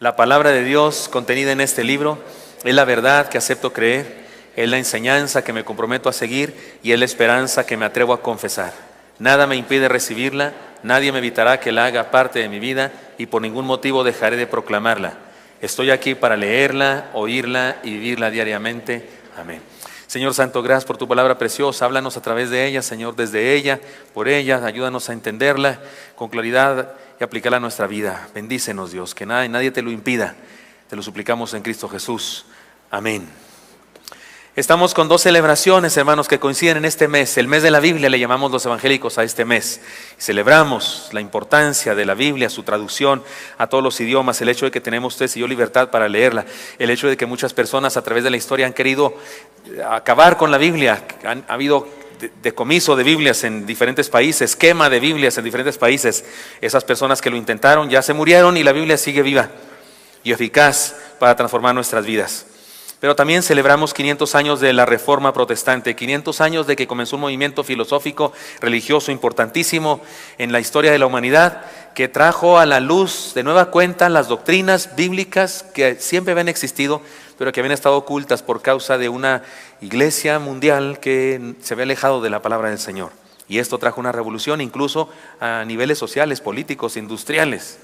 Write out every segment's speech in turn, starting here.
La palabra de Dios contenida en este libro es la verdad que acepto creer, es la enseñanza que me comprometo a seguir y es la esperanza que me atrevo a confesar. Nada me impide recibirla, nadie me evitará que la haga parte de mi vida y por ningún motivo dejaré de proclamarla. Estoy aquí para leerla, oírla y vivirla diariamente. Amén. Señor Santo, gracias por tu palabra preciosa. Háblanos a través de ella, Señor, desde ella, por ella. Ayúdanos a entenderla con claridad y aplicarla a nuestra vida. Bendícenos, Dios, que nadie te lo impida. Te lo suplicamos en Cristo Jesús. Amén. Estamos con 2 celebraciones, hermanos, que coinciden en este mes. El mes de la Biblia le llamamos los evangélicos a este mes. Celebramos la importancia de la Biblia, su traducción a todos los idiomas, el hecho de que tenemos ustedes y yo libertad para leerla, el hecho de que muchas personas a través de la historia han querido acabar con la Biblia. Ha habido decomiso de Biblias en diferentes países, quema de Biblias en diferentes países. Esas personas que lo intentaron ya se murieron y la Biblia sigue viva y eficaz para transformar nuestras vidas. Pero también celebramos 500 años de la Reforma Protestante, 500 años de que comenzó un movimiento filosófico, religioso importantísimo en la historia de la humanidad, que trajo a la luz de nueva cuenta las doctrinas bíblicas que siempre habían existido, pero que habían estado ocultas por causa de una iglesia mundial que se había alejado de la palabra del Señor. Y esto trajo una revolución incluso a niveles sociales, políticos, industriales,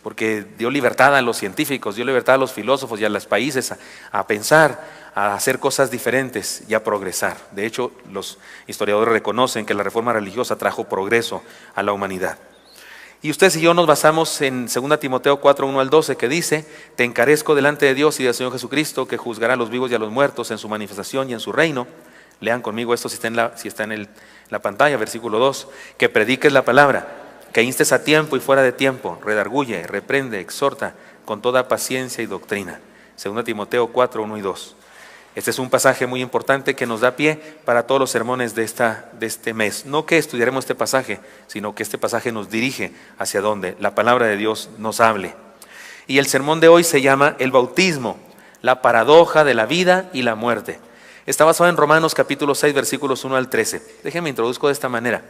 porque dio libertad a los científicos, dio libertad a los filósofos y a los países a pensar, a hacer cosas diferentes y a progresar. De hecho, los historiadores reconocen que la reforma religiosa trajo progreso a la humanidad. Y ustedes y yo nos basamos en 2 Timoteo 4, 1 al 12, que dice: te encarezco delante de Dios y del Señor Jesucristo, que juzgará a los vivos y a los muertos en su manifestación y en su reino. Lean conmigo esto si está en la pantalla, versículo 2, que prediques la palabra, que instes a tiempo y fuera de tiempo, redarguye, reprende, exhorta con toda paciencia y doctrina. 2 Timoteo 4, 1 y 2. Este es un pasaje muy importante que nos da pie para todos los sermones de este mes. No que estudiaremos este pasaje, sino que este pasaje nos dirige hacia donde la palabra de Dios nos hable. Y el sermón de hoy se llama El bautismo, la paradoja de la vida y la muerte. Está basado en Romanos capítulo 6, versículos 1 al 13. Déjenme introduzco de esta manera.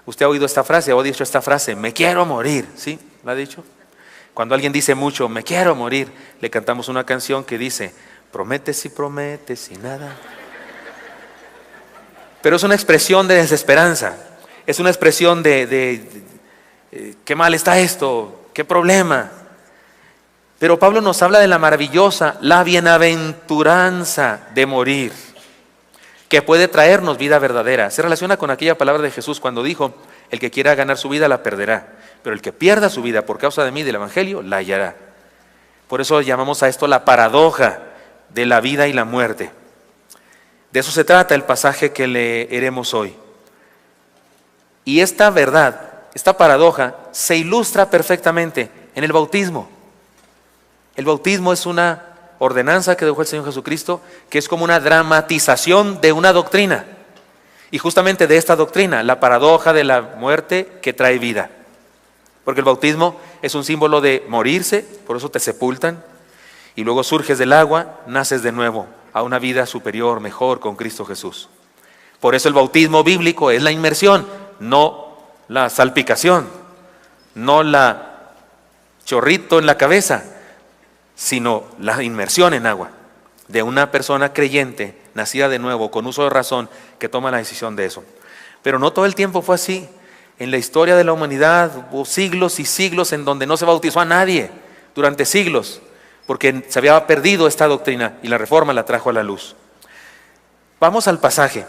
Usted ha oído esta frase, ha dicho esta frase: me quiero morir, ¿sí? ¿La ha dicho? Cuando alguien dice mucho, me quiero morir, le cantamos una canción que dice: prometes y nada. Pero es una expresión de desesperanza, es una expresión de qué mal está esto, qué problema. Pero Pablo nos habla de la maravillosa, la bienaventuranza de morir, que puede traernos vida verdadera. Se relaciona con aquella palabra de Jesús cuando dijo: el que quiera ganar su vida la perderá, pero el que pierda su vida por causa de mí y del evangelio la hallará. Por eso llamamos a esto la paradoja de la vida y la muerte. De eso se trata el pasaje que leeremos hoy. Y esta verdad, esta paradoja, se ilustra perfectamente en el bautismo. El bautismo es una ordenanza que dejó el Señor Jesucristo, que es como una dramatización de una doctrina. Y justamente de esta doctrina, la paradoja de la muerte que trae vida. Porque el bautismo es un símbolo de morirse, por eso te sepultan, y luego surges del agua, naces de nuevo a una vida superior, mejor con Cristo Jesús. Por eso el bautismo bíblico es la inmersión, no la salpicación, no la chorrito en la cabeza, sino la inmersión en agua de una persona creyente, nacida de nuevo, con uso de razón, que toma la decisión de eso. Pero no todo el tiempo fue así. En la historia de la humanidad hubo siglos y siglos en donde no se bautizó a nadie, durante siglos, porque se había perdido esta doctrina y la reforma la trajo a la luz. Vamos al pasaje,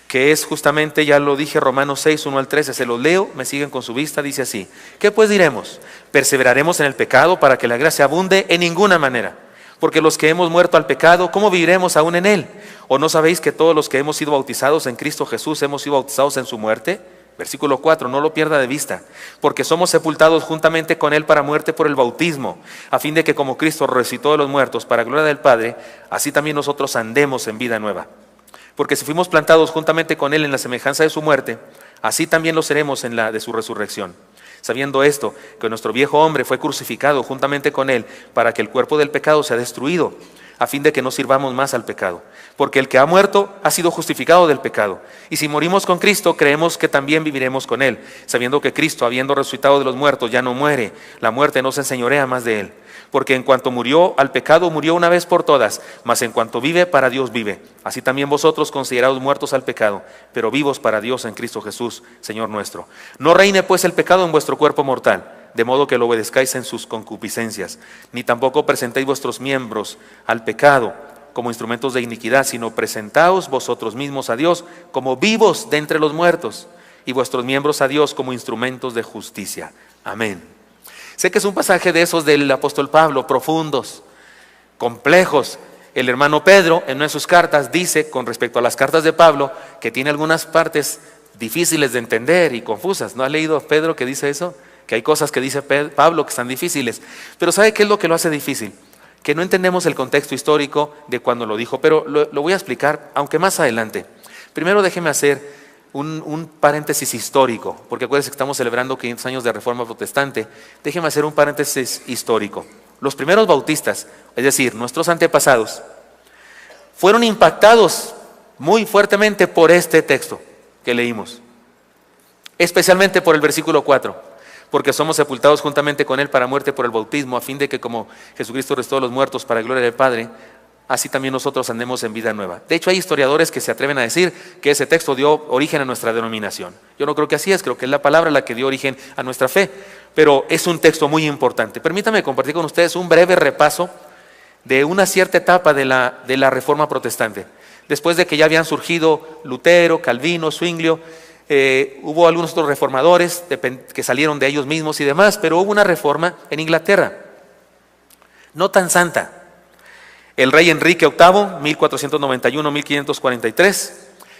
que es justamente, ya lo dije, Romanos 6, 1 al 13, se los leo, me siguen con su vista, dice así: ¿qué pues diremos? ¿Perseveraremos en el pecado para que la gracia abunde? En ninguna manera. Porque los que hemos muerto al pecado, ¿cómo viviremos aún en él? ¿O no sabéis que todos los que hemos sido bautizados en Cristo Jesús hemos sido bautizados en su muerte? Versículo 4, no lo pierda de vista. Porque somos sepultados juntamente con él para muerte por el bautismo, a fin de que como Cristo resucitó de los muertos para gloria del Padre, así también nosotros andemos en vida nueva. Porque si fuimos plantados juntamente con él en la semejanza de su muerte, así también lo seremos en la de su resurrección. Sabiendo esto, que nuestro viejo hombre fue crucificado juntamente con él, para que el cuerpo del pecado sea destruido, a fin de que no sirvamos más al pecado. Porque el que ha muerto ha sido justificado del pecado. Y si morimos con Cristo, creemos que también viviremos con él, sabiendo que Cristo, habiendo resucitado de los muertos, ya no muere. La muerte no se enseñorea más de él. Porque en cuanto murió al pecado, murió una vez por todas, mas en cuanto vive, para Dios vive. Así también vosotros, considerados muertos al pecado, pero vivos para Dios en Cristo Jesús, Señor nuestro. No reine pues el pecado en vuestro cuerpo mortal, de modo que lo obedezcáis en sus concupiscencias, ni tampoco presentéis vuestros miembros al pecado como instrumentos de iniquidad, sino presentaos vosotros mismos a Dios como vivos de entre los muertos, y vuestros miembros a Dios como instrumentos de justicia. Amén. Sé que es un pasaje de esos del apóstol Pablo, profundos, complejos. El hermano Pedro, en una de sus cartas, dice con respecto a las cartas de Pablo, que tiene algunas partes difíciles de entender y confusas. ¿No ha leído Pedro que dice eso? Que hay cosas que dice Pablo que están difíciles. Pero ¿sabe qué es lo que lo hace difícil? Que no entendemos el contexto histórico de cuando lo dijo, pero lo voy a explicar, aunque más adelante. Primero déjeme hacer un paréntesis histórico, porque acuérdense que estamos celebrando 500 años de Reforma Protestante. Déjeme hacer un paréntesis histórico. Los primeros bautistas, es decir, nuestros antepasados, fueron impactados muy fuertemente por este texto que leímos, especialmente por el versículo 4, porque somos sepultados juntamente con Él para muerte por el bautismo, a fin de que como Jesucristo resucitó a los muertos para gloria del Padre, así también nosotros andemos en vida nueva. De hecho, hay historiadores que se atreven a decir que ese texto dio origen a nuestra denominación. Yo no creo que así es, creo que es la palabra la que dio origen a nuestra fe, pero es un texto muy importante. Permítanme compartir con ustedes un breve repaso de una cierta etapa de la Reforma Protestante. Después de que ya habían surgido Lutero, Calvino, Zwinglio, hubo algunos otros reformadores que salieron de ellos mismos y demás, pero hubo una reforma en Inglaterra, no tan santa. El rey Enrique VIII, 1491-1543,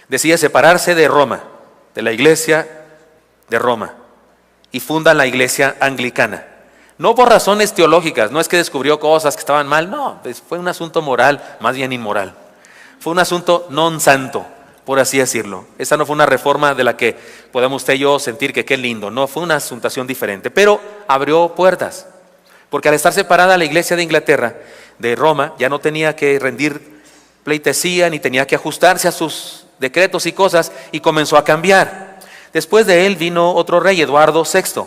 decide separarse de Roma, de la iglesia de Roma, y funda la iglesia anglicana. No por razones teológicas, no es que descubrió cosas que estaban mal, no, fue un asunto moral, más bien inmoral. Fue un asunto non santo, por así decirlo. Esa no fue una reforma de la que podemos usted y yo sentir que qué lindo, no, fue una asuntación diferente, pero abrió puertas, porque al estar separada la iglesia de Inglaterra de Roma, ya no tenía que rendir pleitesía, ni tenía que ajustarse a sus decretos y cosas, y comenzó a cambiar. Después de él vino otro rey, Eduardo VI.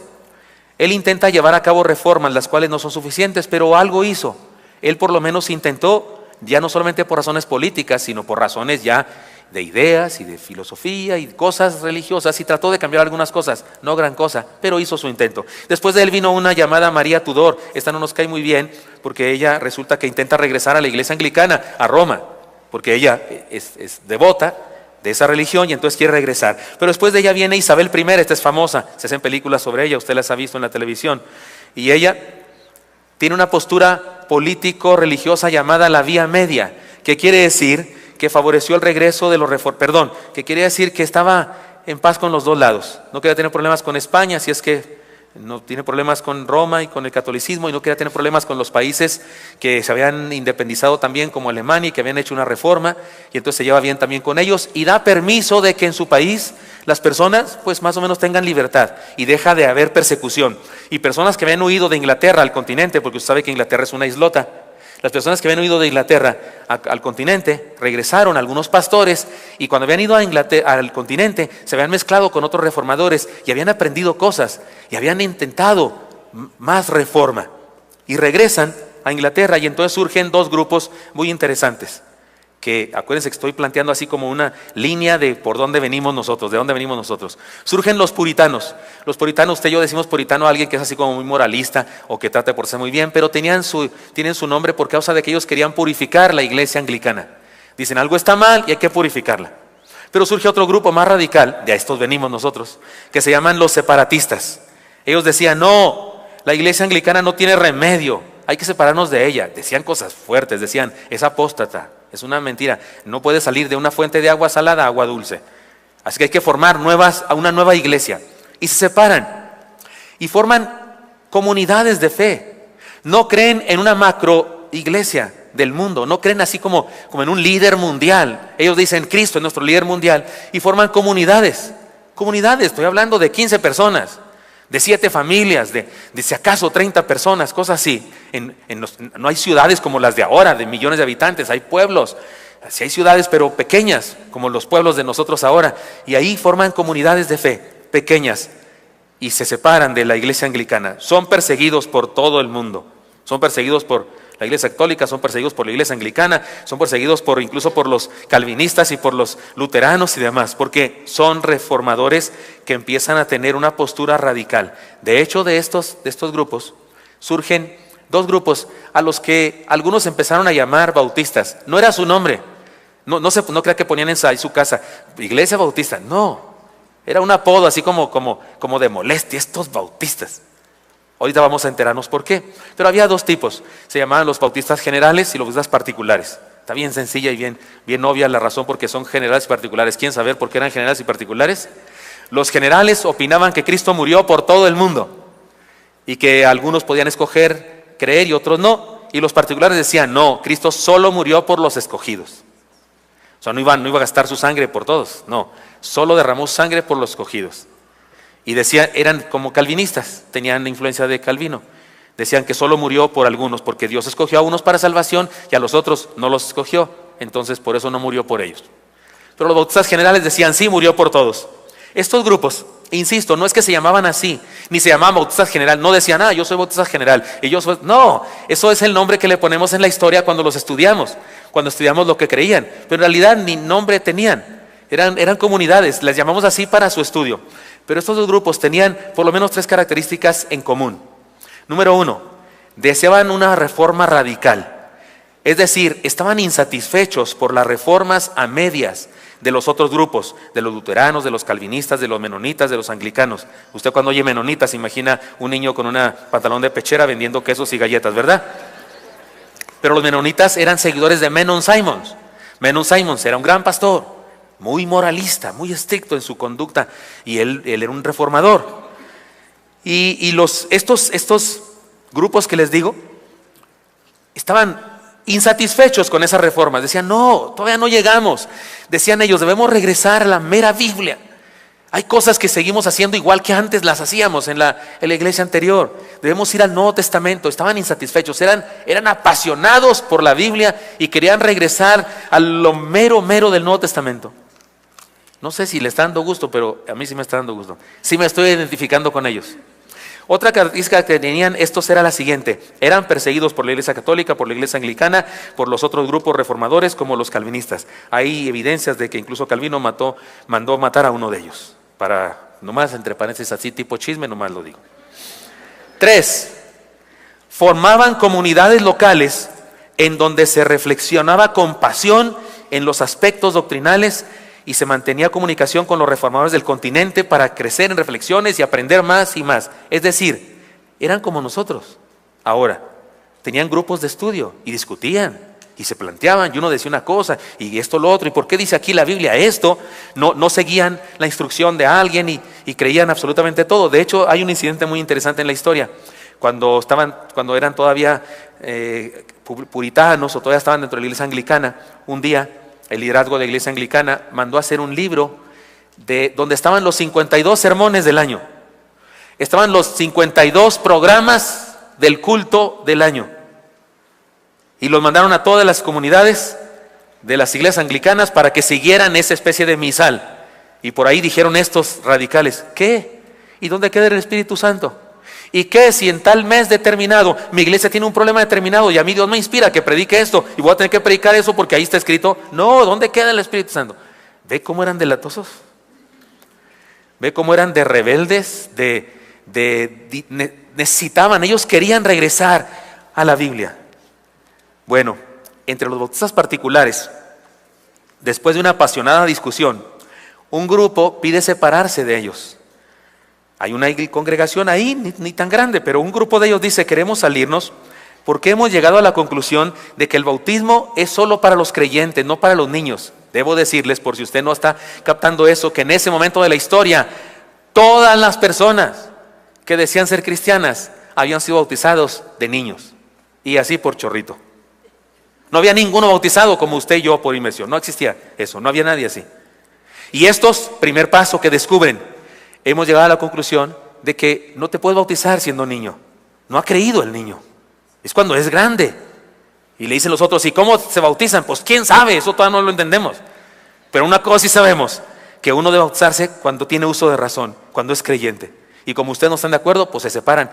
Él intenta llevar a cabo reformas, las cuales no son suficientes, pero algo hizo. Él por lo menos intentó, ya no solamente por razones políticas, sino por razones ya de ideas y de filosofía y cosas religiosas, y trató de cambiar algunas cosas, no gran cosa, pero hizo su intento. Después de él vino una llamada María Tudor. Esta no nos cae muy bien, porque ella resulta que intenta regresar a la iglesia anglicana, a Roma, porque ella es devota de esa religión y entonces quiere regresar. Pero después de ella viene Isabel I, esta es famosa, se hacen películas sobre ella, usted las ha visto en la televisión, y ella tiene una postura político-religiosa llamada la Vía Media, que quiere decir que favoreció el regreso de los que quiere decir que estaba en paz con los dos lados. No quería tener problemas con España, si es que no tiene problemas con Roma y con el catolicismo, y no quería tener problemas con los países que se habían independizado también, como Alemania, y que habían hecho una reforma, y entonces se lleva bien también con ellos, y da permiso de que en su país las personas pues más o menos tengan libertad, y deja de haber persecución. Y personas que habían huido de Inglaterra al continente, porque usted sabe que Inglaterra es una islota, las personas que habían huido de Inglaterra al continente regresaron, algunos pastores, y cuando habían ido al continente se habían mezclado con otros reformadores y habían aprendido cosas y habían intentado más reforma, y regresan a Inglaterra, y entonces surgen dos grupos muy interesantes, que acuérdense que estoy planteando así como una línea de por dónde venimos nosotros, de dónde venimos nosotros. Surgen los puritanos. Los puritanos, usted y yo decimos puritano a alguien que es así como muy moralista o que trata de portarse muy bien, pero tienen su nombre por causa de que ellos querían purificar la iglesia anglicana. Dicen, algo está mal y hay que purificarla. Pero surge otro grupo más radical, de a estos venimos nosotros, que se llaman los separatistas. Ellos decían, no, la iglesia anglicana no tiene remedio, hay que separarnos de ella. Decían cosas fuertes, decían, es apóstata. Es una mentira, no puede salir de una fuente de agua salada a agua dulce. Así que hay que formar una nueva iglesia. Y se separan y forman comunidades de fe. No creen en una macro iglesia del mundo, no creen así como en un líder mundial. Ellos dicen, Cristo es nuestro líder mundial, y forman comunidades. Comunidades, estoy hablando de 15 personas, de 7 familias, de si acaso 30 personas, cosas así. No hay ciudades como las de ahora, de millones de habitantes, hay pueblos. Sí hay ciudades, pero pequeñas, como los pueblos de nosotros ahora. Y ahí forman comunidades de fe, pequeñas, y se separan de la iglesia anglicana. Son perseguidos por todo el mundo. Son perseguidos por la Iglesia Católica, son perseguidos por la Iglesia Anglicana, son perseguidos incluso por los calvinistas y por los luteranos y demás, porque son reformadores que empiezan a tener una postura radical. De hecho, de estos grupos surgen dos grupos a los que algunos empezaron a llamar bautistas. No era su nombre, no crea que ponían en su casa Iglesia Bautista, no, era un apodo así como de molestia, estos bautistas. Ahorita vamos a enterarnos por qué. Pero había dos tipos, se llamaban los bautistas generales y los bautistas particulares. Está bien sencilla y bien obvia la razón porque son generales y particulares. ¿Quieren saber por qué eran generales y particulares? Los generales opinaban que Cristo murió por todo el mundo y que algunos podían escoger creer y otros no. Y los particulares decían, no, Cristo solo murió por los escogidos. O sea, no iba a gastar su sangre por todos, no, solo derramó sangre por los escogidos. Y decían, eran como calvinistas, tenían la influencia de Calvino. Decían que solo murió por algunos, porque Dios escogió a unos para salvación y a los otros no los escogió. Entonces por eso no murió por ellos. Pero los bautistas generales decían, sí, murió por todos. Estos grupos, insisto, no es que se llamaban así, ni se llamaban bautistas general, no decían, yo soy bautista general, y yo soy... No, eso es el nombre que le ponemos en la historia cuando los estudiamos, cuando estudiamos lo que creían. Pero en realidad ni nombre tenían, eran comunidades, les llamamos así para su estudio. Pero estos dos grupos tenían por lo menos tres características en común. Número uno, deseaban una reforma radical. Es decir, estaban insatisfechos por las reformas a medias de los otros grupos, de los luteranos, de los calvinistas, de los menonitas, de los anglicanos. Usted cuando oye menonitas se imagina un niño con un pantalón de pechera vendiendo quesos y galletas, ¿verdad? Pero los menonitas eran seguidores de Menon Simons. Menon Simons era un gran pastor, muy moralista, muy estricto en su conducta, y él era un reformador. Y estos grupos que les digo estaban insatisfechos con esas reformas. Decían, no, todavía no llegamos. Decían ellos, debemos regresar a la mera Biblia. Hay cosas que seguimos haciendo igual que antes las hacíamos en la iglesia anterior. Debemos ir al Nuevo Testamento. Estaban insatisfechos, eran apasionados por la Biblia y querían regresar a lo mero del Nuevo Testamento. No sé si le está dando gusto, pero a mí sí me está dando gusto. Sí me estoy identificando con ellos. Otra característica que tenían estos era la siguiente: eran perseguidos por la Iglesia Católica, por la Iglesia Anglicana, por los otros grupos reformadores como los calvinistas. Hay evidencias de que incluso Calvino mandó matar a uno de ellos. Para, nomás entre paréntesis así tipo chisme, nomás lo digo. 3. Formaban comunidades locales en donde se reflexionaba con pasión en los aspectos doctrinales y se mantenía comunicación con los reformadores del continente para crecer en reflexiones y aprender más y más. Es decir, eran como nosotros. Ahora, tenían grupos de estudio y discutían y se planteaban, y uno decía una cosa y esto lo otro, y por qué dice aquí la Biblia esto. No seguían la instrucción de alguien y creían absolutamente todo. De hecho, hay un incidente muy interesante en la historia. Cuando eran todavía puritanos o todavía estaban dentro de la iglesia anglicana, un día el liderazgo de la iglesia anglicana mandó a hacer un libro donde estaban los 52 sermones del año. Estaban los 52 programas del culto del año. Y los mandaron a todas las comunidades de las iglesias anglicanas para que siguieran esa especie de misal. Y por ahí dijeron estos radicales, ¿qué? ¿Y dónde queda el Espíritu Santo? ¿Y qué si en tal mes determinado mi iglesia tiene un problema determinado y a mí Dios me inspira a que predique esto y voy a tener que predicar eso porque ahí está escrito? No, ¿dónde queda el Espíritu Santo? ¿Ve cómo eran delatosos? ¿Ve cómo eran de rebeldes? Necesitaban, ellos querían regresar a la Biblia. Bueno, entre los bautistas particulares, después de una apasionada discusión, un grupo pide separarse de ellos. Hay una congregación ahí, ni tan grande, pero un grupo de ellos dice, queremos salirnos porque hemos llegado a la conclusión de que el bautismo es solo para los creyentes, no para los niños. Debo decirles, por si usted no está captando eso, que en ese momento de la historia, todas las personas que decían ser cristianas habían sido bautizados de niños, y así por chorrito. No había ninguno bautizado como usted y yo por inmersión, no existía eso, no había nadie así. Y estos, primer paso que descubren, hemos llegado a la conclusión de que no te puedes bautizar siendo niño. No ha creído el niño, es cuando es grande. Y le dicen los otros, ¿y cómo se bautizan? Pues quién sabe, eso todavía no lo entendemos. Pero una cosa sí sabemos, que uno debe bautizarse cuando tiene uso de razón, cuando es creyente. Y como ustedes no están de acuerdo, pues se separan.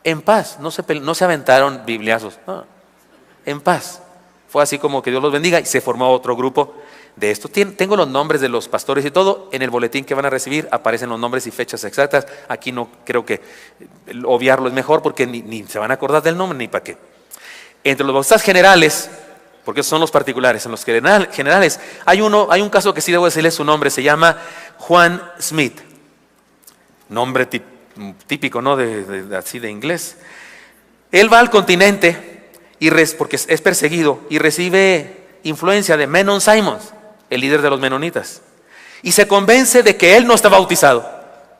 en paz, no se aventaron bibliazos, no, en paz. Fue así como que Dios los bendiga y se formó otro grupo de esto. Tengo los nombres de los pastores y todo. En el boletín que van a recibir aparecen los nombres y fechas exactas. Aquí no creo que obviarlo es mejor porque ni se van a acordar del nombre ni para qué. Entre los bautistas generales, porque esos son los particulares, en los generales hay un caso que sí debo decirle su nombre, se llama Juan Smith. Nombre típico, ¿no? Así de inglés. Él va al continente porque es perseguido y recibe influencia de Menon Simons, el líder de los menonitas, y se convence de que él no está bautizado.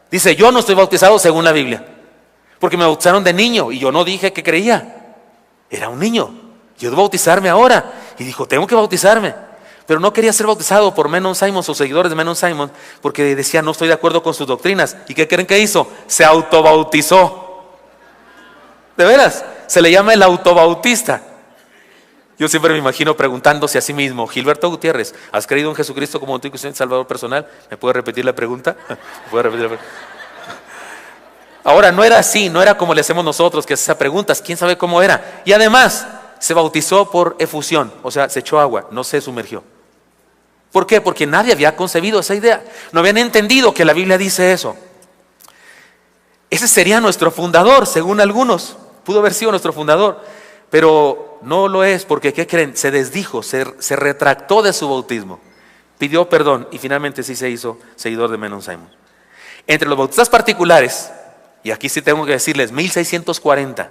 Dice: yo no estoy bautizado según la Biblia, porque me bautizaron de niño y yo no dije que creía, era un niño, yo debo bautizarme ahora. Y dijo: tengo que bautizarme. Pero no quería ser bautizado por Menon Simons o seguidores de Menon Simons, porque decía: no estoy de acuerdo con sus doctrinas. ¿Y qué creen que hizo? Se autobautizó. De veras, se le llama el autobautista. Yo siempre me imagino preguntándose a sí mismo: Gilberto Gutiérrez, ¿has creído en Jesucristo como tu Señor y Salvador personal? ¿Me puede repetir la pregunta? Ahora, no era así, no era como le hacemos nosotros, que hace preguntas, quién sabe cómo era. Y además, se bautizó por efusión, o sea, se echó agua, no se sumergió. ¿Por qué? Porque nadie había concebido esa idea, no habían entendido que la Biblia dice eso. Ese sería nuestro fundador, según algunos, pudo haber sido nuestro fundador, pero no lo es, porque ¿qué creen? Se desdijo, se retractó de su bautismo, pidió perdón y finalmente sí se hizo seguidor de Menon Simons. Entre los bautistas particulares, y aquí sí tengo que decirles, 1640,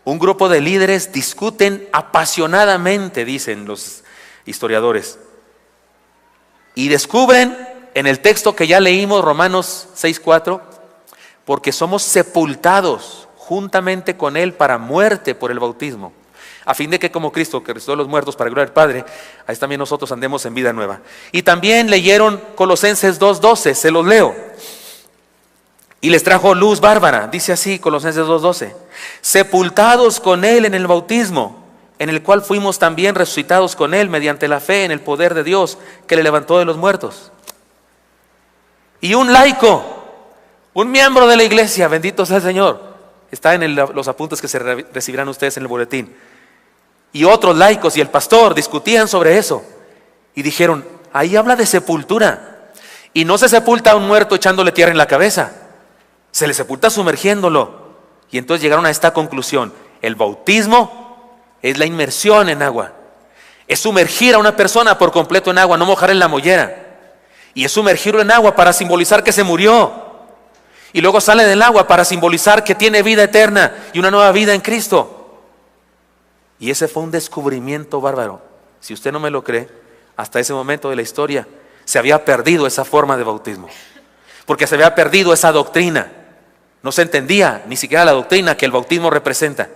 un grupo de líderes discuten apasionadamente, dicen los historiadores, y descubren en el texto que ya leímos, Romanos 6:4, porque somos sepultados juntamente con Él para muerte por el bautismo, a fin de que como Cristo que resucitó de los muertos para gloria del Padre, ahí también nosotros andemos en vida nueva. Y también leyeron Colosenses 2:12, se los leo. Y les trajo luz bárbara, dice así Colosenses 2:12, sepultados con Él en el bautismo, en el cual fuimos también resucitados con Él mediante la fe en el poder de Dios que le levantó de los muertos. Y un laico, un miembro de la iglesia, bendito sea el Señor, está en los apuntes que se recibirán ustedes en el boletín, y otros laicos y el pastor discutían sobre eso y dijeron: ahí habla de sepultura, y no se sepulta a un muerto echándole tierra en la cabeza, se le sepulta sumergiéndolo. Y entonces llegaron a esta conclusión: el bautismo es la inmersión en agua, es sumergir a una persona por completo en agua, no mojar en la mollera, y es sumergirlo en agua para simbolizar que se murió, y luego sale del agua para simbolizar que tiene vida eterna y una nueva vida en Cristo. Y ese fue un descubrimiento bárbaro. Si usted no me lo cree, hasta ese momento de la historia se había perdido esa forma de bautismo, porque se había perdido esa doctrina. No se entendía ni siquiera la doctrina que el bautismo representa.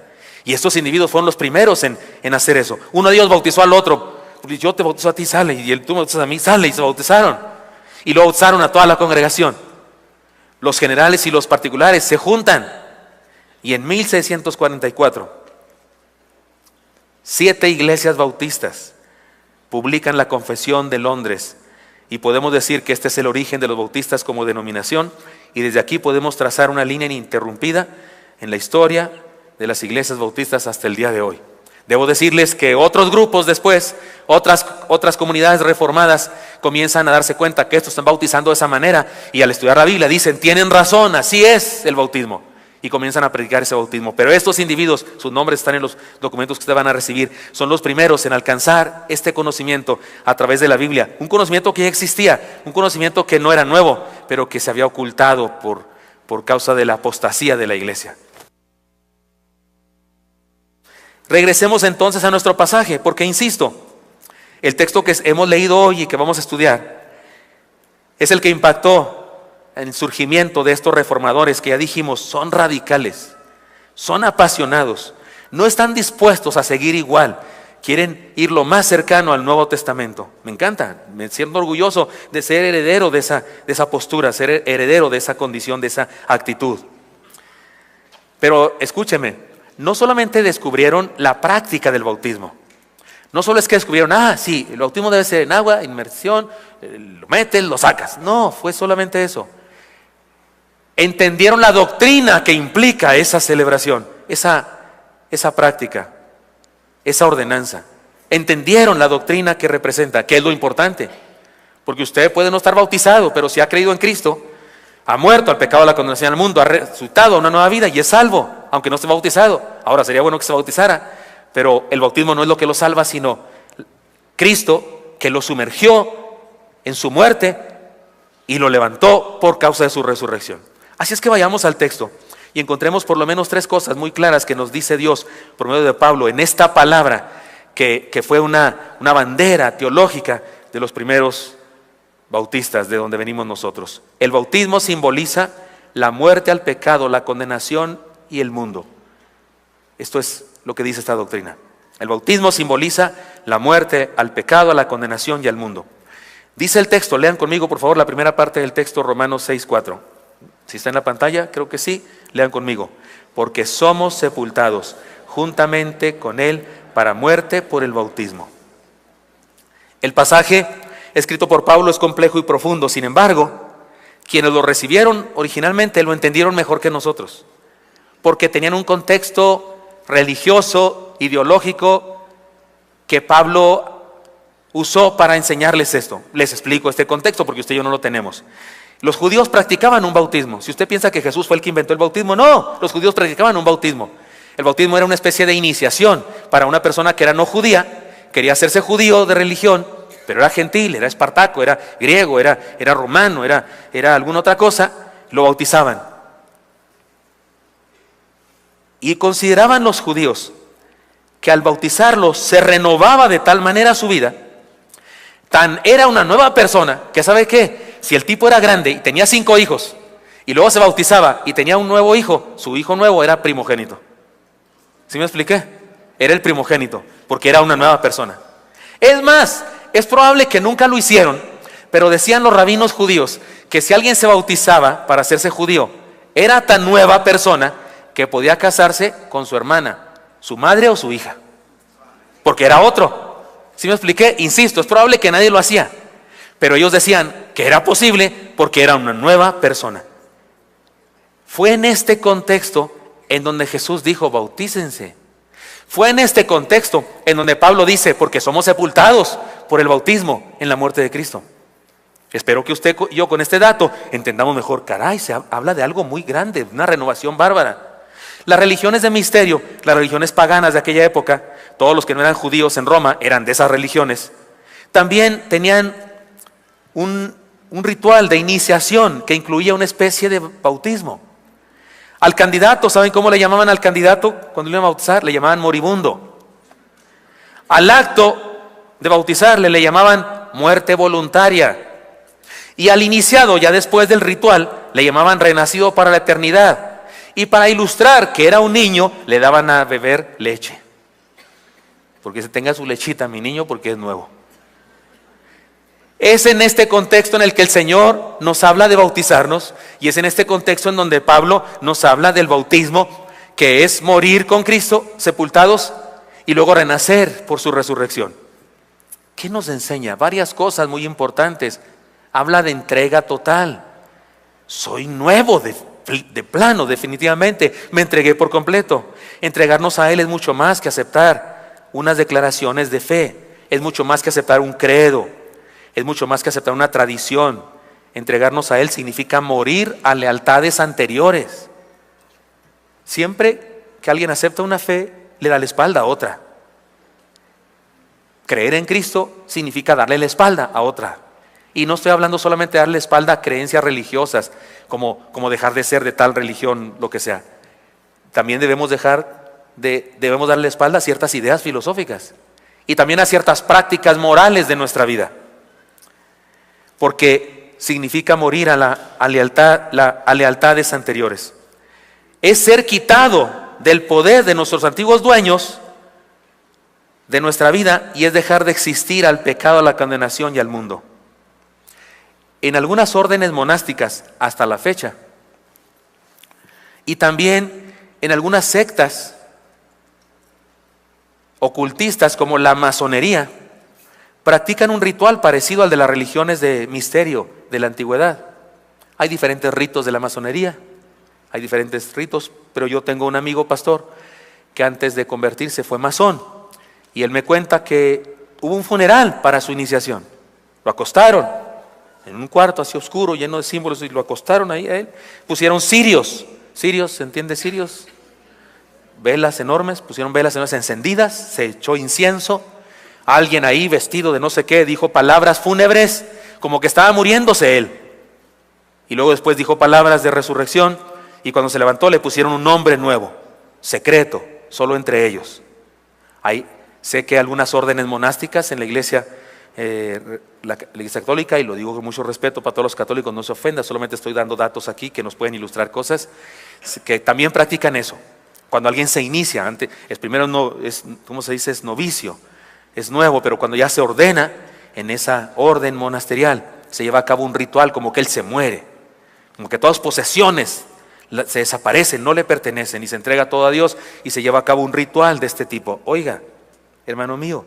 Y estos individuos fueron los primeros en hacer eso. Uno de ellos bautizó al otro: yo te bautizo a ti, sale, y tú me bautizas a mí, sale, y se bautizaron. Y lo bautizaron a toda la congregación. Los generales y los particulares se juntan. Y en 1644, 7 iglesias bautistas publican la Confesión de Londres. Y podemos decir que este es el origen de los bautistas como denominación, y desde aquí podemos trazar una línea ininterrumpida en la historia de las iglesias bautistas hasta el día de hoy. Debo decirles que otros grupos después, otras comunidades reformadas comienzan a darse cuenta que estos están bautizando de esa manera, y al estudiar la Biblia dicen: tienen razón, así es el bautismo, y comienzan a predicar ese bautismo. Pero estos individuos, sus nombres están en los documentos que ustedes van a recibir, son los primeros en alcanzar este conocimiento a través de la Biblia, un conocimiento que ya existía, un conocimiento que no era nuevo, pero que se había ocultado por causa de la apostasía de la iglesia. Regresemos entonces a nuestro pasaje, porque insisto, el texto que hemos leído hoy y que vamos a estudiar es el que impactó en el surgimiento de estos reformadores que ya dijimos son radicales, son apasionados, no están dispuestos a seguir igual, quieren ir lo más cercano al Nuevo Testamento. Me encanta, me siento orgulloso de ser heredero de esa postura, ser heredero de esa condición, de esa actitud. Pero escúcheme, no solamente descubrieron la práctica del bautismo, no solo es que descubrieron: sí, el bautismo debe ser en agua, inmersión, lo metes, lo sacas. No, fue solamente eso. entendieron la doctrina que implica esa celebración, esa práctica, esa ordenanza. Entendieron la doctrina que representa, que es lo importante. Porque usted puede no estar bautizado, pero si ha creído en Cristo, ha muerto al pecado, a la condenación al mundo, ha resucitado a una nueva vida y es salvo, aunque no esté bautizado. Ahora sería bueno que se bautizara, pero el bautismo no es lo que lo salva, sino Cristo, que lo sumergió en su muerte y lo levantó por causa de su resurrección. Así es que vayamos al texto y encontremos por lo menos 3 cosas muy claras que nos dice Dios por medio de Pablo en esta palabra que fue una bandera teológica de los primeros bautistas, de donde venimos nosotros. El bautismo simboliza la muerte al pecado, la condenación y el mundo. Esto es lo que dice esta doctrina. El bautismo simboliza la muerte al pecado, a la condenación y al mundo. Dice el texto, lean conmigo por favor la primera parte del texto, Romanos 6:4. Si está en la pantalla, creo que sí, lean conmigo. Porque somos sepultados juntamente con Él para muerte por el bautismo. El pasaje escrito por Pablo es complejo y profundo, sin embargo, quienes lo recibieron originalmente lo entendieron mejor que nosotros, porque tenían un contexto religioso, ideológico, que Pablo usó para enseñarles esto. Les explico este contexto porque usted y yo no lo tenemos. Los judíos practicaban un bautismo. Si usted piensa que Jesús fue el que inventó el bautismo, no, los judíos practicaban un bautismo. El bautismo era una especie de iniciación para una persona que era no judía, quería hacerse judío de religión, pero era gentil, era espartaco, era griego, era romano, era alguna otra cosa, lo bautizaban. Y consideraban los judíos que al bautizarlo se renovaba de tal manera su vida, tan era una nueva persona, que ¿sabe qué? Si el tipo era grande y tenía 5 hijos, y luego se bautizaba y tenía un nuevo hijo, su hijo nuevo era primogénito. ¿Sí me expliqué? Era el primogénito, porque era una nueva persona. Es más, es probable que nunca lo hicieron, pero decían los rabinos judíos que si alguien se bautizaba para hacerse judío, era tan nueva persona que podía casarse con su hermana, su madre o su hija, porque era otro. ¿Sí me expliqué? Insisto, es probable que nadie lo hacía, pero ellos decían que era posible porque era una nueva persona. Fue en este contexto en donde Jesús dijo, bautícense. Fue en este contexto en donde Pablo dice, porque somos sepultados por el bautismo en la muerte de Cristo. Espero que usted y yo con este dato entendamos mejor. Caray, se habla de algo muy grande, una renovación bárbara. Las religiones de misterio, las religiones paganas de aquella época, todos los que no eran judíos en Roma eran de esas religiones, también tenían un ritual de iniciación que incluía una especie de bautismo. Al candidato, ¿saben cómo le llamaban al candidato cuando le iban a bautizar? Le llamaban moribundo. Al acto de bautizarle le llamaban muerte voluntaria. Y al iniciado, ya después del ritual, le llamaban renacido para la eternidad. Y para ilustrar que era un niño, le daban a beber leche. Porque se tenga su lechita, mi niño, porque es nuevo. Es en este contexto en el que el Señor nos habla de bautizarnos, y es en este contexto en donde Pablo nos habla del bautismo, que es morir con Cristo, sepultados, y luego renacer por su resurrección. ¿Qué nos enseña? Varias cosas muy importantes. Habla de entrega total. Soy nuevo de plano, definitivamente. Me entregué por completo. Entregarnos a Él es mucho más que aceptar unas declaraciones de fe. Es mucho más que aceptar un credo. Es mucho más que aceptar una tradición. Entregarnos a Él significa morir a lealtades anteriores. Siempre que alguien acepta una fe, le da la espalda a otra. Creer en Cristo significa darle la espalda a otra. Y no estoy hablando solamente de darle la espalda a creencias religiosas, como dejar de ser de tal religión, lo que sea. También debemos darle la espalda a ciertas ideas filosóficas y también a ciertas prácticas morales de nuestra vida. Porque significa morir a lealtades anteriores. Es ser quitado del poder de nuestros antiguos dueños de nuestra vida, y es dejar de existir al pecado, a la condenación y al mundo. En algunas órdenes monásticas hasta la fecha, y también en algunas sectas ocultistas como la masonería, practican un ritual parecido al de las religiones de misterio de la antigüedad. Hay diferentes ritos de la masonería. Hay diferentes ritos, pero yo tengo un amigo pastor que antes de convertirse fue masón. Y él me cuenta que hubo un funeral para su iniciación. Lo acostaron en un cuarto así oscuro, lleno de símbolos, y lo acostaron ahí a él. Pusieron cirios. Cirios, ¿se entiende cirios? Velas enormes, pusieron velas enormes encendidas, se echó incienso. Alguien ahí vestido de no sé qué dijo palabras fúnebres, como que estaba muriéndose él. Y luego después dijo palabras de resurrección, y cuando se levantó le pusieron un nombre nuevo, secreto, solo entre ellos. Ahí sé que algunas órdenes monásticas en la iglesia católica, y lo digo con mucho respeto para todos los católicos, no se ofenda, solamente estoy dando datos aquí que nos pueden ilustrar cosas, que también practican eso. Cuando alguien se inicia, primero no, ¿cómo se dice? Es novicio, es nuevo, pero cuando ya se ordena en esa orden monasterial, se lleva a cabo un ritual como que él se muere, como que todas posesiones se desaparecen, no le pertenecen, y se entrega todo a Dios, y se lleva a cabo un ritual de este tipo. Oiga, hermano mío,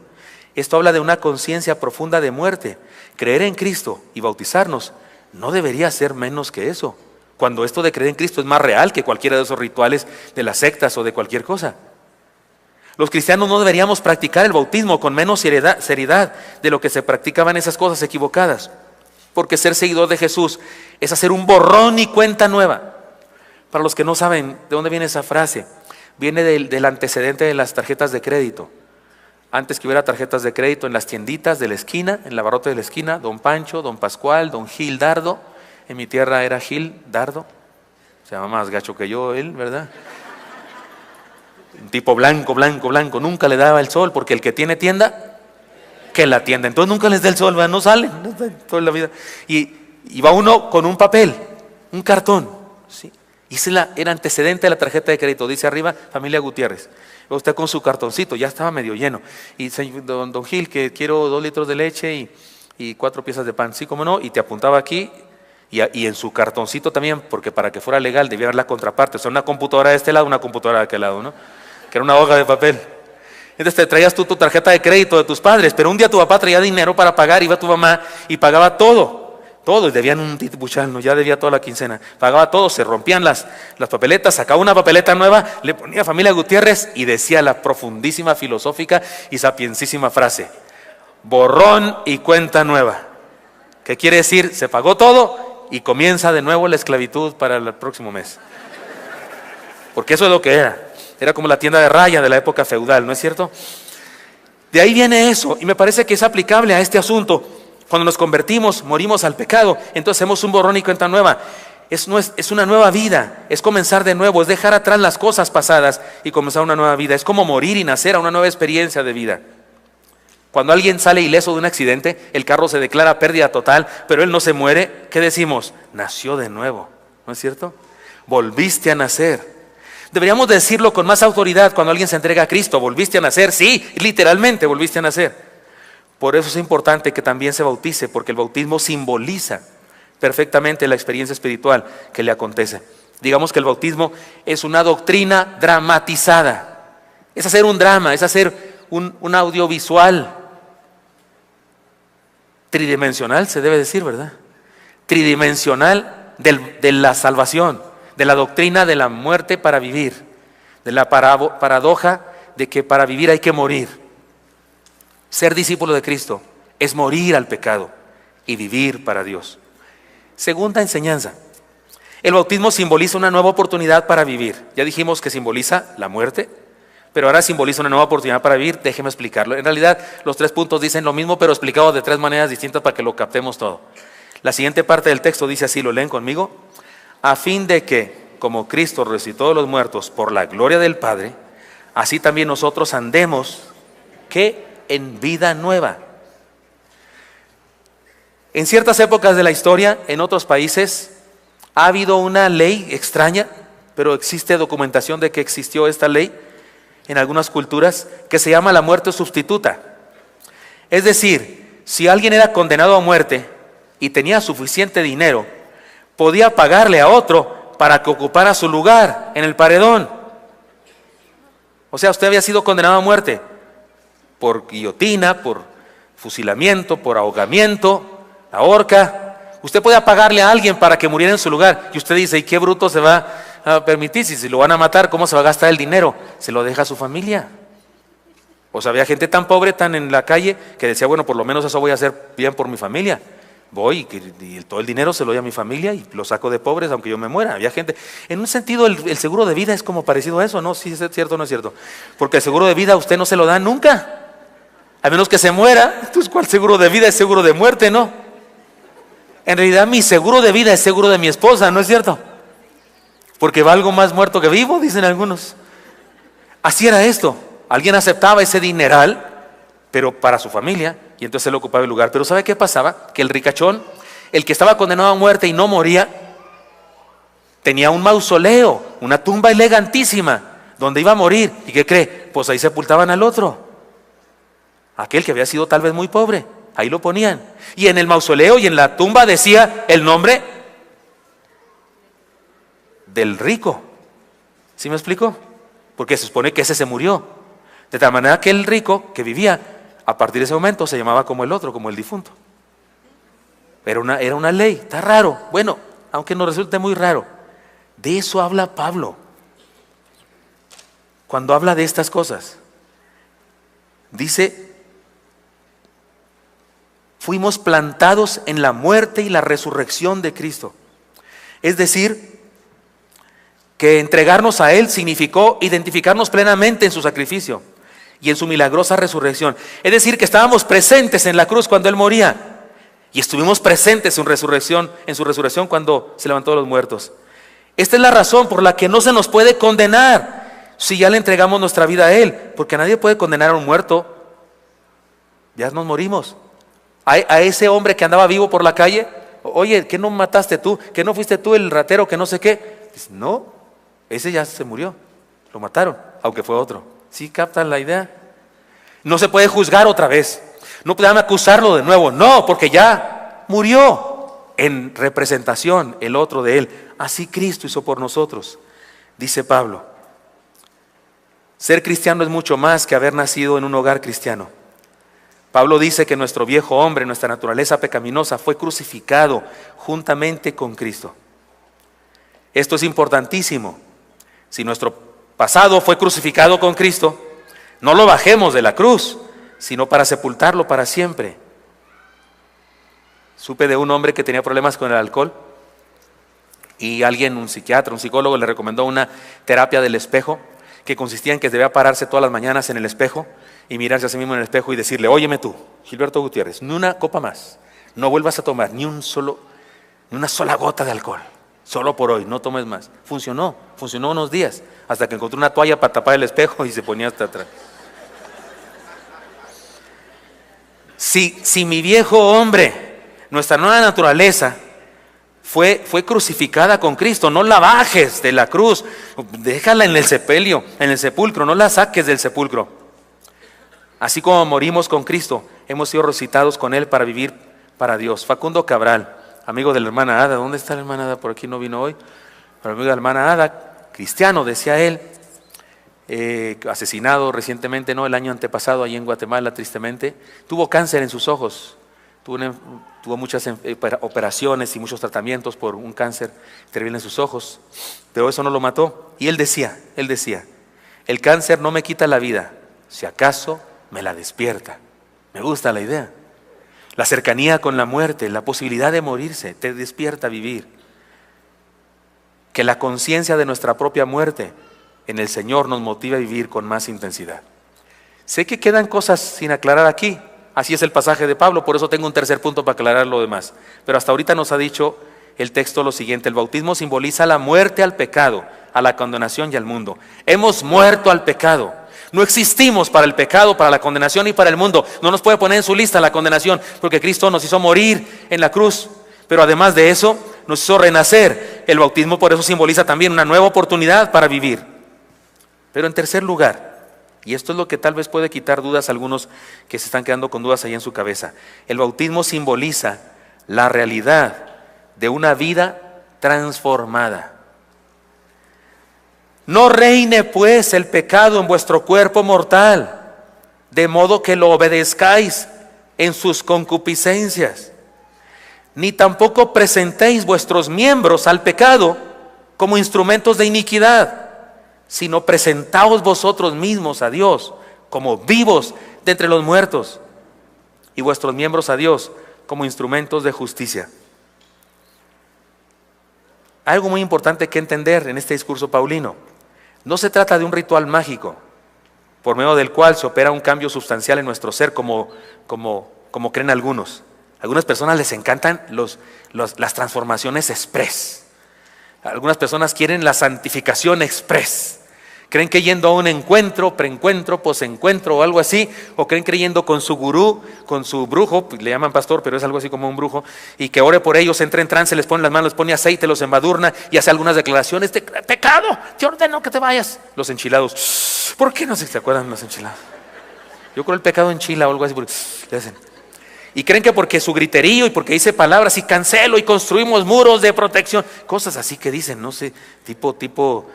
esto habla de una conciencia profunda de muerte. Creer en Cristo y bautizarnos no debería ser menos que eso, cuando esto de creer en Cristo es más real que cualquiera de esos rituales de las sectas o de cualquier cosa. Los cristianos no deberíamos practicar el bautismo con menos seriedad de lo que se practicaban esas cosas equivocadas, porque ser seguidor de Jesús es hacer un borrón y cuenta nueva. Para los que no saben de dónde viene esa frase, viene del antecedente de las tarjetas de crédito. Antes que hubiera tarjetas de crédito, en las tienditas de la esquina, en la barrote de la esquina, don Pancho, don Pascual, don Gil Dardo, en mi tierra era Gil Dardo, se llama más gacho que yo él, ¿verdad? Un tipo blanco, blanco, blanco, nunca le daba el sol, porque el que tiene tienda, que la tienda, entonces nunca les da el sol, ¿verdad? No salen toda la vida. Y va uno con un papel, un cartón, ¿sí? Y ese era antecedente de la tarjeta de crédito, dice arriba, familia Gutiérrez. Usted con su cartoncito, ya estaba medio lleno. Y don Gil, que quiero 2 litros de leche y 4 piezas de pan, sí, cómo no, y te apuntaba aquí, y en su cartoncito también, porque para que fuera legal debía haber la contraparte, o sea, una computadora de este lado, una computadora de aquel lado, ¿no? Que era una hoja de papel. Entonces te traías tú tu tarjeta de crédito de tus padres, pero un día tu papá traía dinero para pagar, iba tu mamá y pagaba todo, y debían un titipuchal, ya debía toda la quincena, pagaba todo, se rompían las papeletas, sacaba una papeleta nueva, le ponía familia Gutiérrez y decía la profundísima, filosófica y sapiencísima frase: borrón y cuenta nueva. ¿Qué quiere decir? Se pagó todo y comienza de nuevo la esclavitud para el próximo mes. Porque eso es lo que era como la tienda de raya de la época feudal, ¿no es cierto? De ahí viene eso, y me parece que es aplicable a este asunto. Cuando nos convertimos, morimos al pecado, entonces hacemos un borrón y cuenta nueva. Es una nueva vida, es comenzar de nuevo, es dejar atrás las cosas pasadas y comenzar una nueva vida. Es como morir y nacer a una nueva experiencia de vida. Cuando alguien sale ileso de un accidente, el carro se declara pérdida total, pero él no se muere, ¿qué decimos? Nació de nuevo, ¿no es cierto? Volviste a nacer. Deberíamos decirlo con más autoridad cuando alguien se entrega a Cristo: volviste a nacer, sí, literalmente volviste a nacer. Por eso es importante que también se bautice, porque el bautismo simboliza perfectamente la experiencia espiritual que le acontece. Digamos que el bautismo es una doctrina dramatizada. Es hacer un drama, es hacer un audiovisual tridimensional, se debe decir, ¿verdad? Tridimensional de la salvación, de la doctrina de la muerte para vivir, de la paradoja de que para vivir hay que morir. Ser discípulo de Cristo es morir al pecado y vivir para Dios. Segunda enseñanza: el bautismo simboliza una nueva oportunidad para vivir. Ya dijimos que simboliza la muerte, pero ahora simboliza una nueva oportunidad para vivir. Déjeme explicarlo. En realidad los 3 puntos dicen lo mismo, pero explicado de 3 maneras distintas para que lo captemos todo. La siguiente parte del texto dice así, ¿lo leen conmigo? A fin de que, como Cristo resucitó de los muertos por la gloria del Padre, así también nosotros andemos, ¿qué? En vida nueva. En ciertas épocas de la historia, en otros países, ha habido una ley extraña, pero existe documentación de que existió esta ley en algunas culturas, que se llama la muerte sustituta. Es decir, si alguien era condenado a muerte y tenía suficiente dinero, podía pagarle a otro para que ocupara su lugar en el paredón. O sea, usted había sido condenado a muerte por guillotina, por fusilamiento, por ahogamiento, la horca. Usted podía pagarle a alguien para que muriera en su lugar. Y usted dice, ¿y qué bruto se va a permitir? Si lo van a matar, ¿cómo se va a gastar el dinero? Se lo deja a su familia. O sea, había gente tan pobre, tan en la calle, que decía, bueno, por lo menos eso voy a hacer bien por mi familia. Voy y todo el dinero se lo doy a mi familia y lo saco de pobres aunque yo me muera. Había gente, en un sentido el seguro de vida es como parecido a eso, ¿no? Si es cierto o no es cierto. Porque el seguro de vida a usted no se lo da nunca, a menos que se muera. Entonces, ¿cuál seguro de vida? Es seguro de muerte, ¿no? En realidad mi seguro de vida es seguro de mi esposa, ¿no es cierto? Porque valgo más muerto que vivo, dicen algunos. Así era esto. Alguien aceptaba ese dineral, pero para su familia, y entonces él ocupaba el lugar. Pero ¿sabe qué pasaba? Que el ricachón, el que estaba condenado a muerte y no moría, tenía un mausoleo, una tumba elegantísima, donde iba a morir. ¿Y qué cree? Pues ahí sepultaban al otro, aquel que había sido tal vez muy pobre. Ahí lo ponían. Y en el mausoleo y en la tumba decía el nombre del rico. ¿Sí me explico? Porque se supone que ese se murió. De tal manera que el rico que vivía a partir de ese momento se llamaba como el otro, como el difunto. Era una ley. Está raro. Bueno, aunque nos resulte muy raro, de eso habla Pablo cuando habla de estas cosas. Dice: fuimos plantados en la muerte y la resurrección de Cristo. Es decir, que entregarnos a Él significó identificarnos plenamente en su sacrificio y en su milagrosa resurrección. Es decir, que estábamos presentes en la cruz cuando Él moría, y estuvimos presentes en su resurrección cuando se levantó de los muertos. Esta es la razón por la que no se nos puede condenar si ya le entregamos nuestra vida a Él, porque nadie puede condenar a un muerto. Ya nos morimos. A ese hombre que andaba vivo por la calle, oye, ¿qué no mataste tú? ¿Que no fuiste tú el ratero que no sé qué? Dice, no, ese ya se murió, lo mataron, aunque fue otro. ¿Sí captan la idea? No se puede juzgar otra vez, no pueden acusarlo de nuevo, no, porque ya murió en representación el otro de él. Así Cristo hizo por nosotros. Dice Pablo, ser cristiano es mucho más que haber nacido en un hogar cristiano. Pablo dice que nuestro viejo hombre, nuestra naturaleza pecaminosa, fue crucificado juntamente con Cristo. Esto es importantísimo. Si nuestro pasado fue crucificado con Cristo, no lo bajemos de la cruz, sino para sepultarlo para siempre. Supe de un hombre que tenía problemas con el alcohol y alguien, un psiquiatra, un psicólogo, le recomendó una terapia del espejo que consistía en que debía pararse todas las mañanas en el espejo y mirarse a sí mismo en el espejo y decirle: óyeme tú, Gilberto Gutiérrez, ni una copa más, no vuelvas a tomar ni una sola gota de alcohol, solo por hoy, no tomes más. Funcionó unos días, hasta que encontró una toalla para tapar el espejo y se ponía hasta atrás. Si mi viejo hombre, nuestra nueva naturaleza, fue crucificada con Cristo, no la bajes de la cruz, déjala en el sepulcro, no la saques del sepulcro. Así como morimos con Cristo, hemos sido resucitados con Él para vivir para Dios. Facundo Cabral, amigo de la hermana Ada, ¿dónde está la hermana Ada? Por aquí no vino hoy. Pero amigo de la hermana Ada, cristiano, decía él, asesinado recientemente, no, el año antepasado, allí en Guatemala, tristemente, tuvo cáncer en sus ojos, tuvo muchas operaciones y muchos tratamientos por un cáncer terrible en sus ojos, pero eso no lo mató. Y él decía, el cáncer no me quita la vida, si acaso me la despierta. Me gusta la idea. La cercanía con la muerte, la posibilidad de morirse, te despierta a vivir. Que la conciencia de nuestra propia muerte en el Señor nos motive a vivir con más intensidad. Sé que quedan cosas sin aclarar aquí, así es el pasaje de Pablo, por eso tengo un tercer punto para aclarar lo demás. Pero hasta ahorita nos ha dicho el texto lo siguiente: el bautismo simboliza la muerte al pecado, a la condenación y al mundo. Hemos muerto al pecado. No existimos para el pecado, para la condenación y para el mundo. No nos puede poner en su lista la condenación, porque Cristo nos hizo morir en la cruz. Pero además de eso, nos hizo renacer. El bautismo por eso simboliza también una nueva oportunidad para vivir. Pero en tercer lugar, y esto es lo que tal vez puede quitar dudas a algunos que se están quedando con dudas ahí en su cabeza, el bautismo simboliza la realidad de una vida transformada. No reine pues el pecado en vuestro cuerpo mortal, de modo que lo obedezcáis en sus concupiscencias, ni tampoco presentéis vuestros miembros al pecado como instrumentos de iniquidad, sino presentaos vosotros mismos a Dios como vivos de entre los muertos, y vuestros miembros a Dios como instrumentos de justicia. Algo muy importante que entender en este discurso paulino: no se trata de un ritual mágico por medio del cual se opera un cambio sustancial en nuestro ser, como creen algunos. A algunas personas les encantan las transformaciones express. Algunas personas quieren la santificación express. Creen que yendo a un encuentro, preencuentro, posencuentro o algo así, o creen que yendo con su gurú, con su brujo, le llaman pastor, pero es algo así como un brujo, y que ore por ellos, entra en trance, les pone las manos, les pone aceite, los embadurna y hace algunas declaraciones de pecado, te ordeno que te vayas. Los enchilados, ¿por qué no se acuerdan los enchilados? Yo creo el pecado enchila o algo así, porque le hacen. Y creen que porque su griterío y porque dice palabras y cancelo y construimos muros de protección, cosas así que dicen, no sé, tipo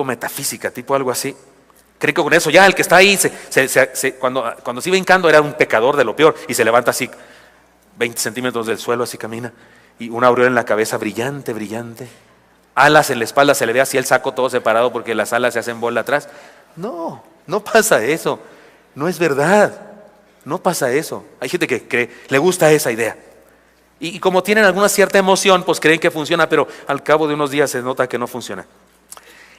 metafísica, tipo algo así. Creen que con eso ya el que está ahí, cuando se iba hincando era un pecador de lo peor, y se levanta así 20 centímetros del suelo, así camina, y una aureola en la cabeza brillante, brillante, alas en la espalda, se le ve así el saco todo separado porque las alas se hacen bola atrás. No pasa eso, no es verdad, no pasa eso. Hay gente que le gusta esa idea, y como tienen alguna cierta emoción, pues creen que funciona, pero al cabo de unos días se nota que no funciona.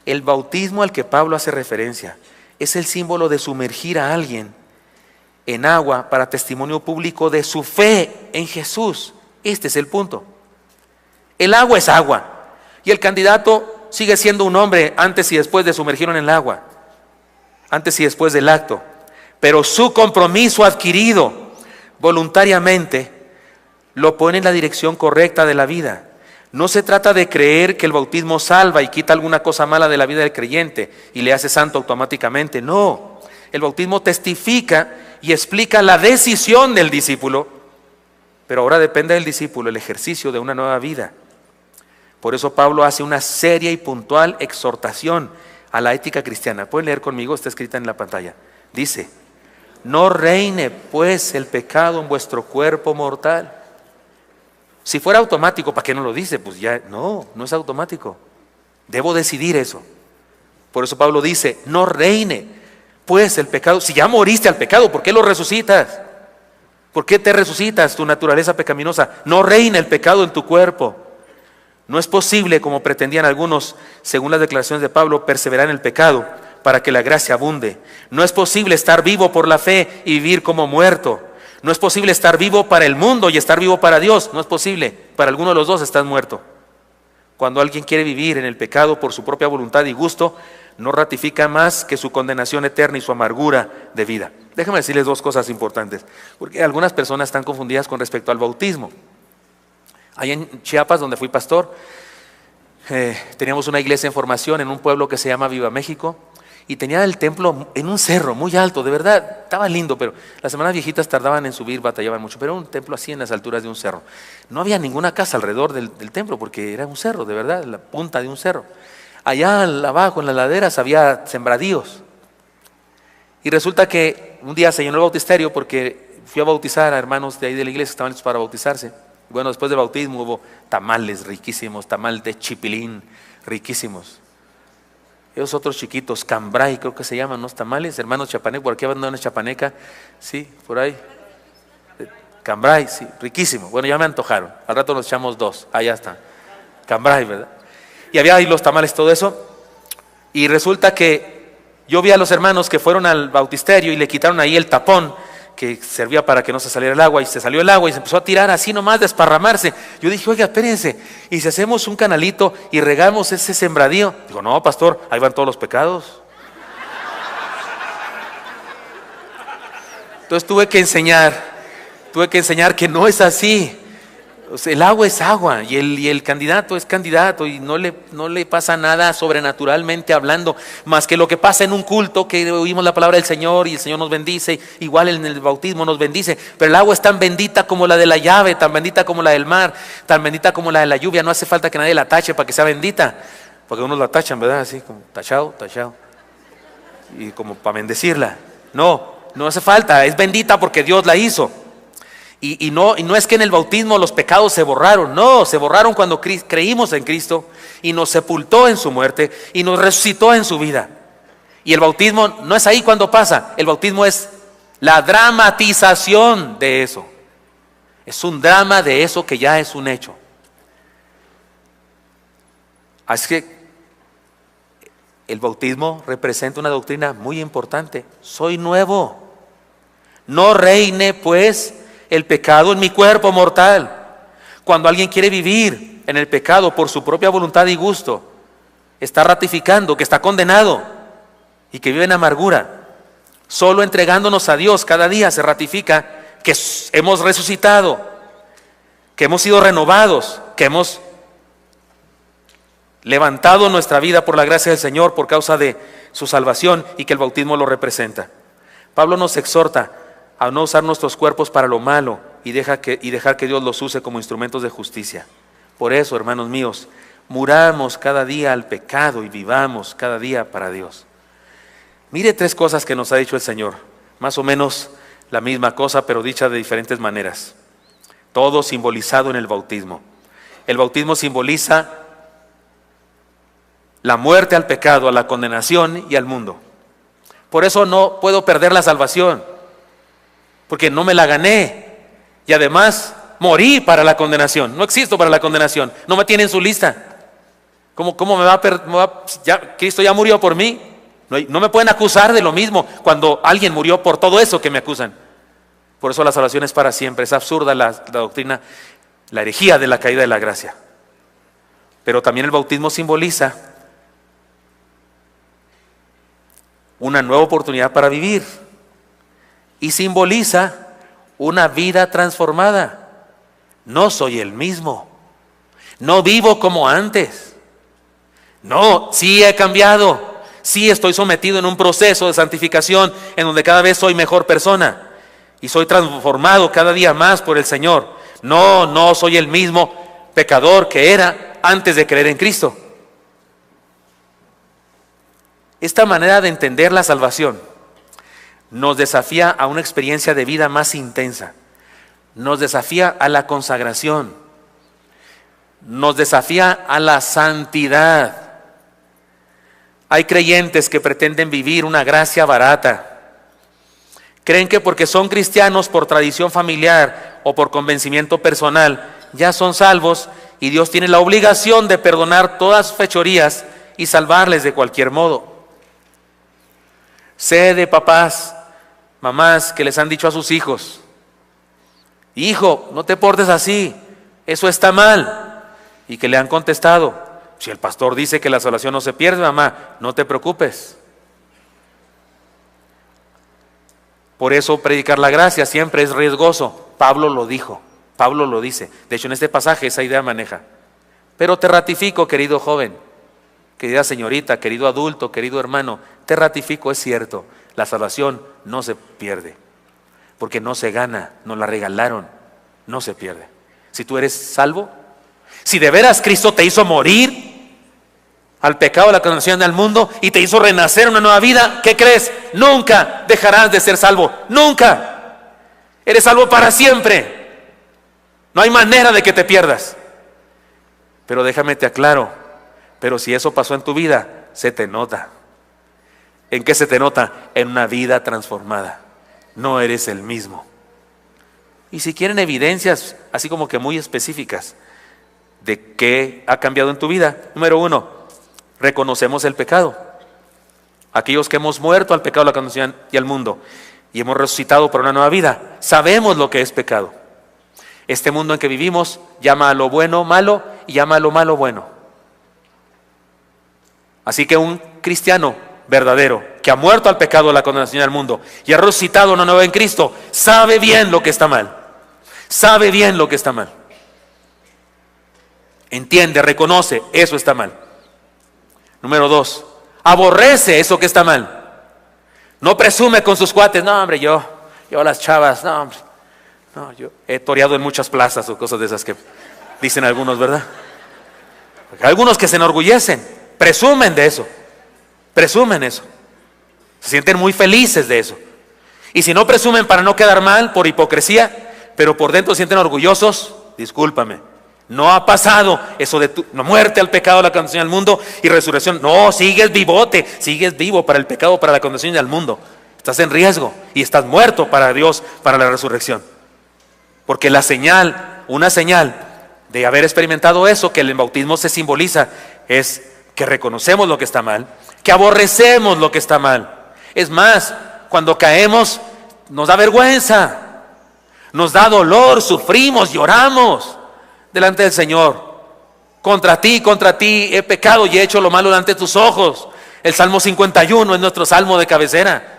El bautismo al que Pablo hace referencia es el símbolo de sumergir a alguien en agua para testimonio público de su fe en Jesús. Este es el punto. El agua es agua, y el candidato sigue siendo un hombre antes y después de sumergirlo en el agua, antes y después del acto. Pero su compromiso adquirido voluntariamente lo pone en la dirección correcta de la vida. No se trata de creer que el bautismo salva y quita alguna cosa mala de la vida del creyente y le hace santo automáticamente. No, el bautismo testifica y explica la decisión del discípulo, pero ahora depende del discípulo el ejercicio de una nueva vida. Por eso Pablo hace una seria y puntual exhortación a la ética cristiana. Pueden leer conmigo, está escrita en la pantalla. Dice: no reine pues el pecado en vuestro cuerpo mortal. Si fuera automático, ¿para qué no lo dice? Pues ya, no es automático. Debo decidir eso. Por eso Pablo dice: no reine pues el pecado. Si ya moriste al pecado, ¿por qué lo resucitas? ¿Por qué te resucitas tu naturaleza pecaminosa? No reina el pecado en tu cuerpo. No es posible, como pretendían algunos, según las declaraciones de Pablo, perseverar en el pecado para que la gracia abunde. No es posible estar vivo por la fe y vivir como muerto. No es posible estar vivo para el mundo y estar vivo para Dios. No es posible. Para alguno de los dos estás muerto. Cuando alguien quiere vivir en el pecado por su propia voluntad y gusto, no ratifica más que su condenación eterna y su amargura de vida. Déjame decirles dos cosas importantes, porque algunas personas están confundidas con respecto al bautismo. Allá en Chiapas, donde fui pastor, teníamos una iglesia en formación en un pueblo que se llama Viva México, y tenía el templo en un cerro muy alto, de verdad, estaba lindo, pero las hermanas viejitas tardaban en subir, batallaban mucho, pero era un templo así en las alturas de un cerro. No había ninguna casa alrededor del templo, porque era un cerro, de verdad, la punta de un cerro. Allá abajo en las laderas había sembradíos, y resulta que un día se llenó el bautisterio porque fui a bautizar a hermanos de ahí de la iglesia que estaban listos para bautizarse. Bueno, después del bautismo hubo tamales riquísimos, tamal de chipilín riquísimos. Esos otros chiquitos, cambray creo que se llaman, ¿no? Tamales, hermanos chapaneca, por aquí abandonan chapaneca, sí, por ahí. Cambray, sí, riquísimo. Bueno, ya me antojaron, al rato nos echamos dos, allá está. Cambray, ¿verdad? Y había ahí los tamales, todo eso. Y resulta que yo vi a los hermanos que fueron al bautisterio y le quitaron ahí el tapón que servía para que no se saliera el agua, y se salió el agua y se empezó a tirar así nomás, desparramarse. Yo dije: oiga, espérense, y si hacemos un canalito y regamos ese sembradío. Digo: no, pastor, ahí van todos los pecados. Entonces tuve que enseñar que no es así. O sea, el agua es agua y el candidato es candidato, y no le pasa nada sobrenaturalmente hablando, más que lo que pasa en un culto, que oímos la palabra del Señor y el Señor nos bendice, igual en el bautismo nos bendice, pero el agua es tan bendita como la de la llave, tan bendita como la del mar, tan bendita como la de la lluvia. No hace falta que nadie la tache para que sea bendita, porque unos la tachan, ¿verdad? Así como tachado, y como para bendecirla. No hace falta, es bendita porque Dios la hizo. Y no es que en el bautismo los pecados se borraron, no, se borraron cuando creímos en Cristo y nos sepultó en su muerte y nos resucitó en su vida. Y el bautismo no es ahí cuando pasa, el bautismo es la dramatización de eso. Es un drama de eso que ya es un hecho. Así que el bautismo representa una doctrina muy importante. Soy nuevo. No reine pues el pecado en mi cuerpo mortal. Cuando alguien quiere vivir en el pecado por su propia voluntad y gusto, está ratificando que está condenado y que vive en amargura. Solo entregándonos a Dios cada día se ratifica que hemos resucitado, que hemos sido renovados, que hemos levantado nuestra vida por la gracia del Señor por causa de su salvación y que el bautismo lo representa. Pablo nos exhorta a no usar nuestros cuerpos para lo malo y dejar que Dios los use como instrumentos de justicia. Por eso, hermanos míos, muramos cada día al pecado y vivamos cada día para Dios. Mire 3 cosas que nos ha dicho el Señor, más o menos la misma cosa, pero dicha de diferentes maneras. Todo simbolizado en el bautismo. El bautismo simboliza la muerte al pecado, a la condenación y al mundo. Por eso no puedo perder la salvación, porque no me la gané. Y además morí para la condenación. No existo para la condenación. No me tiene en su lista. ¿Cómo me va a perder? Cristo ya murió por mí. No me pueden acusar de lo mismo cuando alguien murió por todo eso que me acusan. Por eso la salvación es para siempre. Es absurda la doctrina, la herejía de la caída de la gracia. Pero también el bautismo simboliza una nueva oportunidad para vivir y simboliza una vida transformada. No soy el mismo, no vivo como antes. No, sí he cambiado, sí estoy sometido en un proceso de santificación en donde cada vez soy mejor persona y soy transformado cada día más por el Señor. No soy el mismo pecador que era antes de creer en Cristo. Esta manera de entender la salvación nos desafía a una experiencia de vida más intensa, nos desafía a la consagración, nos desafía a la santidad. Hay creyentes que pretenden vivir una gracia barata. Creen que porque son cristianos por tradición familiar o por convencimiento personal, ya son salvos y Dios tiene la obligación de perdonar todas sus fechorías y salvarles de cualquier modo. Sé de papás, mamás que les han dicho a sus hijos: hijo, no te portes así, eso está mal. Y que le han contestado: si el pastor dice que la salvación no se pierde, mamá, no te preocupes. Por eso predicar la gracia siempre es riesgoso. Pablo lo dijo, Pablo lo dice. De hecho, en este pasaje esa idea maneja. Pero te ratifico, querido joven, querida señorita, querido adulto, querido hermano, te ratifico, es cierto, la salvación no se pierde, porque no se gana, nos la regalaron, no se pierde. Si tú eres salvo, si de veras Cristo te hizo morir al pecado, a la condenación del mundo y te hizo renacer en una nueva vida, ¿qué crees? Nunca dejarás de ser salvo, nunca. Eres salvo para siempre. No hay manera de que te pierdas. Pero déjame te aclaro, pero si eso pasó en tu vida, se te nota. ¿En qué se te nota? En una vida transformada. No eres el mismo. Y si quieren evidencias así como que muy específicas de qué ha cambiado en tu vida, número 1, reconocemos el pecado. Aquellos que hemos muerto al pecado, la condenación y al mundo y hemos resucitado por una nueva vida, sabemos lo que es pecado. Este mundo en que vivimos llama a lo bueno malo y llama a lo malo bueno. Así que un cristiano verdadero que ha muerto al pecado, a la condenación y al mundo y ha resucitado una nueva en Cristo, sabe bien lo que está mal. Sabe bien lo que está mal. Entiende, reconoce, eso está mal. Número 2, aborrece eso que está mal. No presume con sus cuates: no, hombre, yo las chavas, no, hombre, no, yo he toreado en muchas plazas o cosas de esas que dicen algunos, ¿verdad? Porque hay algunos que se enorgullecen, presumen de eso, presumen eso, se sienten muy felices de eso. Y si no presumen para no quedar mal por hipocresía, pero por dentro se sienten orgullosos, discúlpame, no ha pasado eso de no, muerte al pecado, la condenación al mundo y resurrección. No, sigues vivote, sigues vivo para el pecado, para la condenación y al mundo. Estás en riesgo y estás muerto para Dios, para la resurrección. Porque la señal, una señal de haber experimentado eso, que el bautismo se simboliza, es que reconocemos lo que está mal, que aborrecemos lo que está mal. Es más, cuando caemos nos da vergüenza, nos da dolor, sufrimos, lloramos delante del Señor. Contra ti he pecado y he hecho lo malo delante de tus ojos. El Salmo 51 es nuestro salmo de cabecera.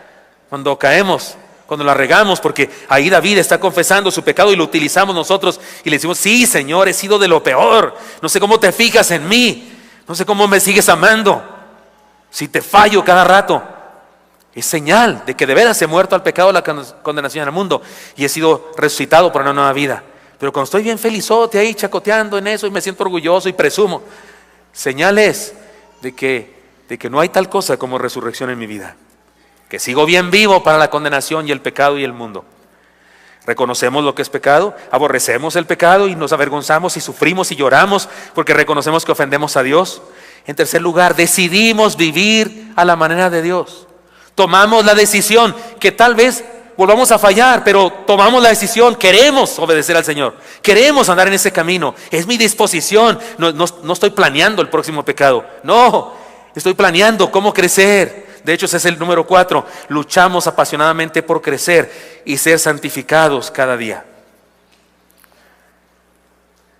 Cuando caemos, cuando la regamos, porque ahí David está confesando su pecado y lo utilizamos nosotros y le decimos: sí, Señor, he sido de lo peor, no sé cómo te fijas en mí, no sé cómo me sigues amando, si te fallo cada rato. Es señal de que de veras he muerto al pecado, la condenación al mundo, y he sido resucitado por una nueva vida. Pero cuando estoy bien felizote ahí chacoteando en eso y me siento orgulloso y presumo, señales de que no hay tal cosa como resurrección en mi vida, que sigo bien vivo para la condenación y el pecado y el mundo. Reconocemos lo que es pecado, aborrecemos el pecado y nos avergonzamos y sufrimos y lloramos porque reconocemos que ofendemos a Dios. En tercer lugar, decidimos vivir a la manera de Dios. Tomamos la decisión, que tal vez volvamos a fallar, pero tomamos la decisión, queremos obedecer al Señor, queremos andar en ese camino, es mi disposición. No estoy planeando el próximo pecado, no, estoy planeando cómo crecer. De hecho, ese es el número 4, luchamos apasionadamente por crecer y ser santificados cada día.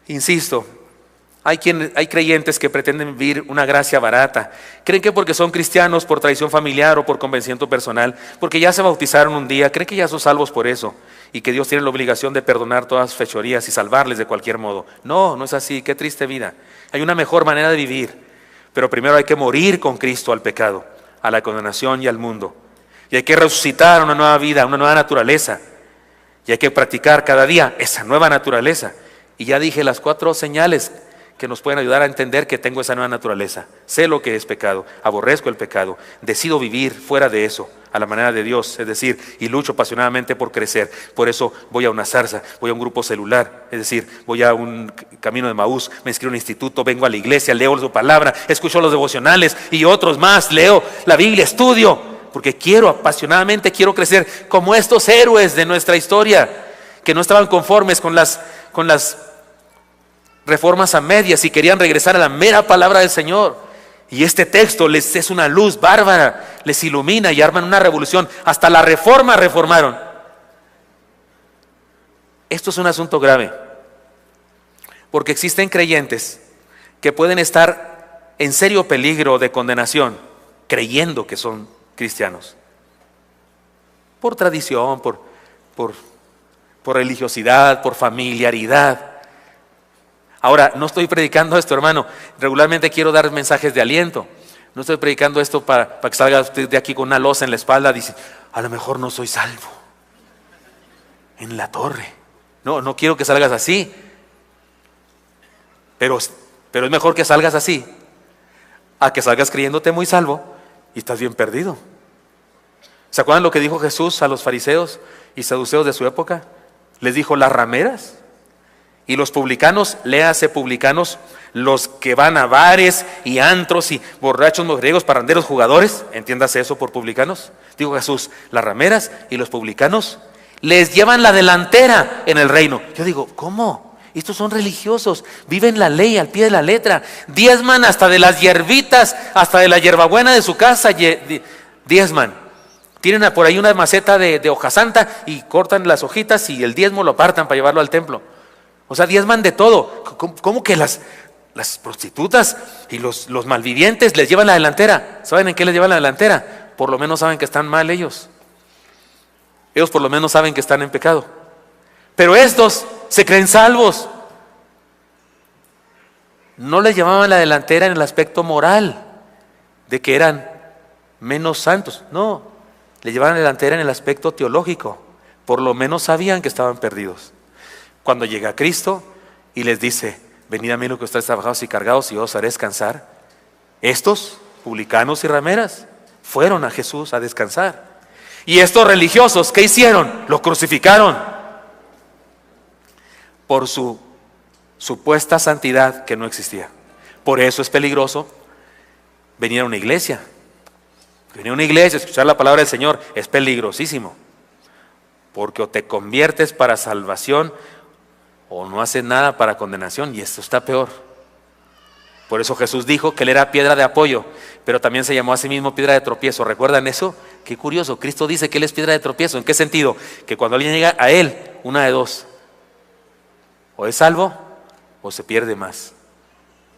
Insisto, hay creyentes que pretenden vivir una gracia barata. Creen que porque son cristianos, por tradición familiar o por convencimiento personal, porque ya se bautizaron un día, creen que ya son salvos por eso y que Dios tiene la obligación de perdonar todas sus fechorías y salvarles de cualquier modo. No, no es así. Qué triste vida. Hay una mejor manera de vivir, pero primero hay que morir con Cristo al pecado, a la condenación y al mundo, y hay que resucitar una nueva vida, una nueva naturaleza, y hay que practicar cada día esa nueva naturaleza. Y ya dije las 4 señales que nos pueden ayudar a entender que tengo esa nueva naturaleza. Sé lo que es pecado, aborrezco el pecado, decido vivir fuera de eso, a la manera de Dios, es decir, y lucho apasionadamente por crecer. Por eso voy a una zarza, voy a un grupo celular, es decir, voy a un camino de Maús, me inscribo en un instituto, vengo a la iglesia, leo su palabra, escucho los devocionales y otros más, leo la Biblia, estudio, porque apasionadamente quiero crecer como estos héroes de nuestra historia, que no estaban conformes con las reformas a medias y querían regresar a la mera palabra del Señor. Y este texto les es una luz bárbara, les ilumina y arman una revolución. Hasta la reforma reformaron. Esto es un asunto grave, porque existen creyentes que pueden estar en serio peligro de condenación creyendo que son cristianos, por tradición, por religiosidad, por familiaridad. Ahora, no estoy predicando esto, hermano. Regularmente quiero dar mensajes de aliento. No estoy predicando esto para que salga usted de aquí con una losa en la espalda. Dice: a lo mejor no soy salvo en la torre. No quiero que salgas así. Pero es mejor que salgas así a que salgas creyéndote muy salvo y estás bien perdido. ¿Se acuerdan lo que dijo Jesús a los fariseos y saduceos de su época? Les dijo: las rameras y los publicanos, léase publicanos, los que van a bares y antros y borrachos, mujeriegos, parranderos, jugadores, entiéndase eso por publicanos. Dijo Jesús: las rameras y los publicanos les llevan la delantera en el reino. Yo digo: ¿cómo? Estos son religiosos, viven la ley al pie de la letra, diezman hasta de las hierbitas, hasta de la hierbabuena de su casa, diezman. Tienen por ahí una maceta de hoja santa y cortan las hojitas y el diezmo lo apartan para llevarlo al templo. O sea, diezman de todo. ¿Cómo que las prostitutas y los malvivientes les llevan la delantera? ¿Saben en qué les llevan la delantera? Por lo menos saben que están mal ellos. Ellos por lo menos saben que están en pecado. Pero estos se creen salvos. No les llevaban la delantera en el aspecto moral, de que eran menos santos. No, les llevaban la delantera en el aspecto teológico. Por lo menos sabían que estaban perdidos. Cuando llega Cristo y les dice: venid a mí los que estáis trabajados y cargados y yo os haré descansar. Estos publicanos y rameras fueron a Jesús a descansar. Y estos religiosos, ¿qué hicieron? Lo crucificaron. por su supuesta santidad que no existía. Por eso es peligroso venir a una iglesia. Venir a una iglesia, escuchar la palabra del Señor, es peligrosísimo. Porque o te conviertes para salvación o no haces nada para condenación, y esto está peor. Por eso Jesús dijo que Él era piedra de apoyo, pero también se llamó a sí mismo piedra de tropiezo. ¿Recuerdan eso? Qué curioso, Cristo dice que Él es piedra de tropiezo. ¿En qué sentido? Que cuando alguien llega a Él, una de dos: o es salvo o se pierde más.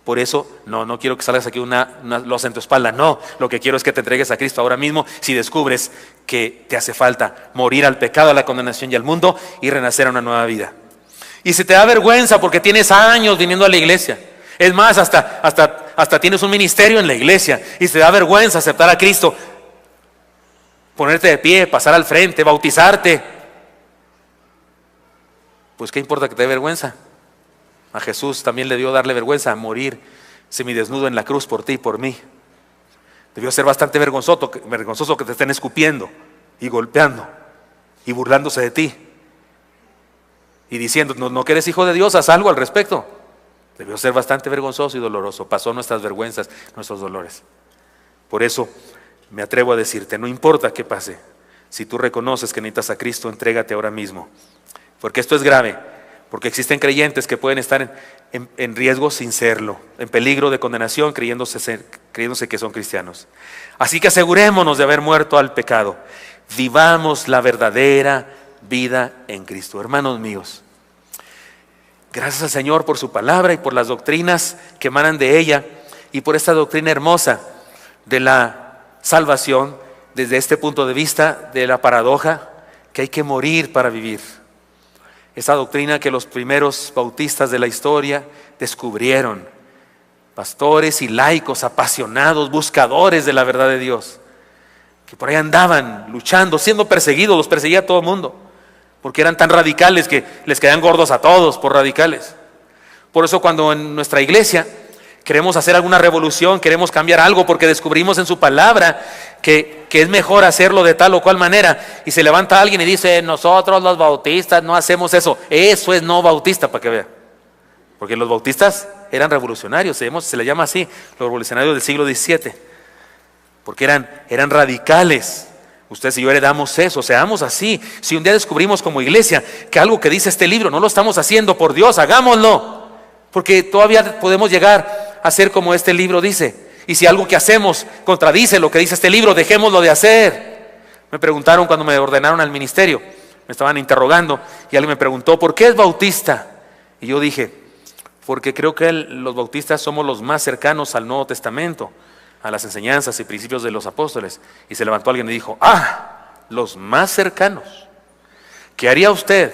Por eso, no quiero que salgas aquí una losa en tu espalda. No, lo que quiero es que te entregues a Cristo ahora mismo si descubres que te hace falta morir al pecado, a la condenación y al mundo y renacer a una nueva vida. Y si te da vergüenza porque tienes años viniendo a la iglesia, es más, hasta tienes un ministerio en la iglesia, y si te da vergüenza aceptar a Cristo, ponerte de pie, pasar al frente, bautizarte, pues ¿qué importa que te dé vergüenza? A Jesús también le dio darle vergüenza morir semidesnudo en la cruz por ti y por mí. Debió ser bastante vergonzoso que te estén escupiendo y golpeando y burlándose de ti y diciendo: no que eres hijo de Dios, haz algo al respecto. Debió ser bastante vergonzoso y doloroso. Pasó nuestras vergüenzas, nuestros dolores. Por eso me atrevo a decirte, no importa qué pase, si tú reconoces que necesitas a Cristo, entrégate ahora mismo. Porque esto es grave. Porque existen creyentes que pueden estar en riesgo sin serlo, en peligro de condenación creyéndose que son cristianos. Así que asegurémonos de haber muerto al pecado. Vivamos la verdadera vida en Cristo. Hermanos míos, gracias al Señor por su palabra y por las doctrinas que emanan de ella, y por esta doctrina hermosa de la salvación desde este punto de vista de la paradoja que hay que morir para vivir. Esa doctrina que los primeros bautistas de la historia descubrieron, pastores y laicos apasionados, buscadores de la verdad de Dios, que por ahí andaban luchando, siendo perseguidos, los perseguía todo el mundo, porque eran tan radicales que les caían gordos a todos por radicales. Por eso cuando en nuestra iglesia queremos hacer alguna revolución, queremos cambiar algo porque descubrimos en su palabra que es mejor hacerlo de tal o cual manera, y se levanta alguien y dice: nosotros los bautistas no hacemos eso. Eso es no bautista, para que vean. Porque los bautistas eran revolucionarios, se les llama así, los revolucionarios del siglo XVII, porque eran radicales. Ustedes y yo heredamos eso, seamos así. Si un día descubrimos como iglesia que algo que dice este libro no lo estamos haciendo, por Dios, hagámoslo, porque todavía podemos llegar a ser como este libro dice. Y si algo que hacemos contradice lo que dice este libro, dejémoslo de hacer. Me preguntaron cuando me ordenaron al ministerio, me estaban interrogando, y alguien me preguntó: ¿por qué es bautista? Y yo dije: porque creo que los bautistas somos los más cercanos al Nuevo Testamento, a las enseñanzas y principios de los apóstoles. Y se levantó alguien y dijo: los más cercanos. ¿Qué haría usted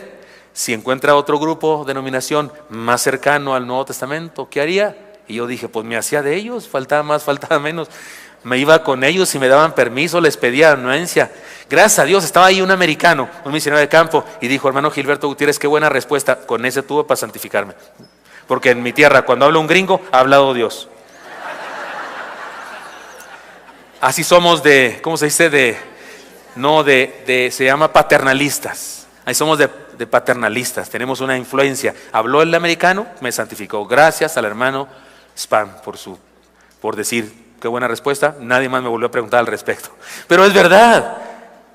si encuentra otro grupo, denominación más cercano al Nuevo Testamento? ¿Qué haría? Y yo dije: pues me hacía de ellos, faltaba más, faltaba menos. Me iba con ellos y me daban permiso, les pedía anuencia. Gracias a Dios estaba ahí un americano, un misionero de campo, y dijo: hermano Gilberto Gutiérrez, qué buena respuesta. Con ese tuve para santificarme. Porque en mi tierra, cuando habla un gringo, ha hablado Dios. Así somos ¿cómo se dice? Se llama paternalistas. Ahí somos de paternalistas, tenemos una influencia. Habló el americano, me santificó. Gracias al hermano Spam por decir qué buena respuesta. Nadie más me volvió a preguntar al respecto. Pero es verdad.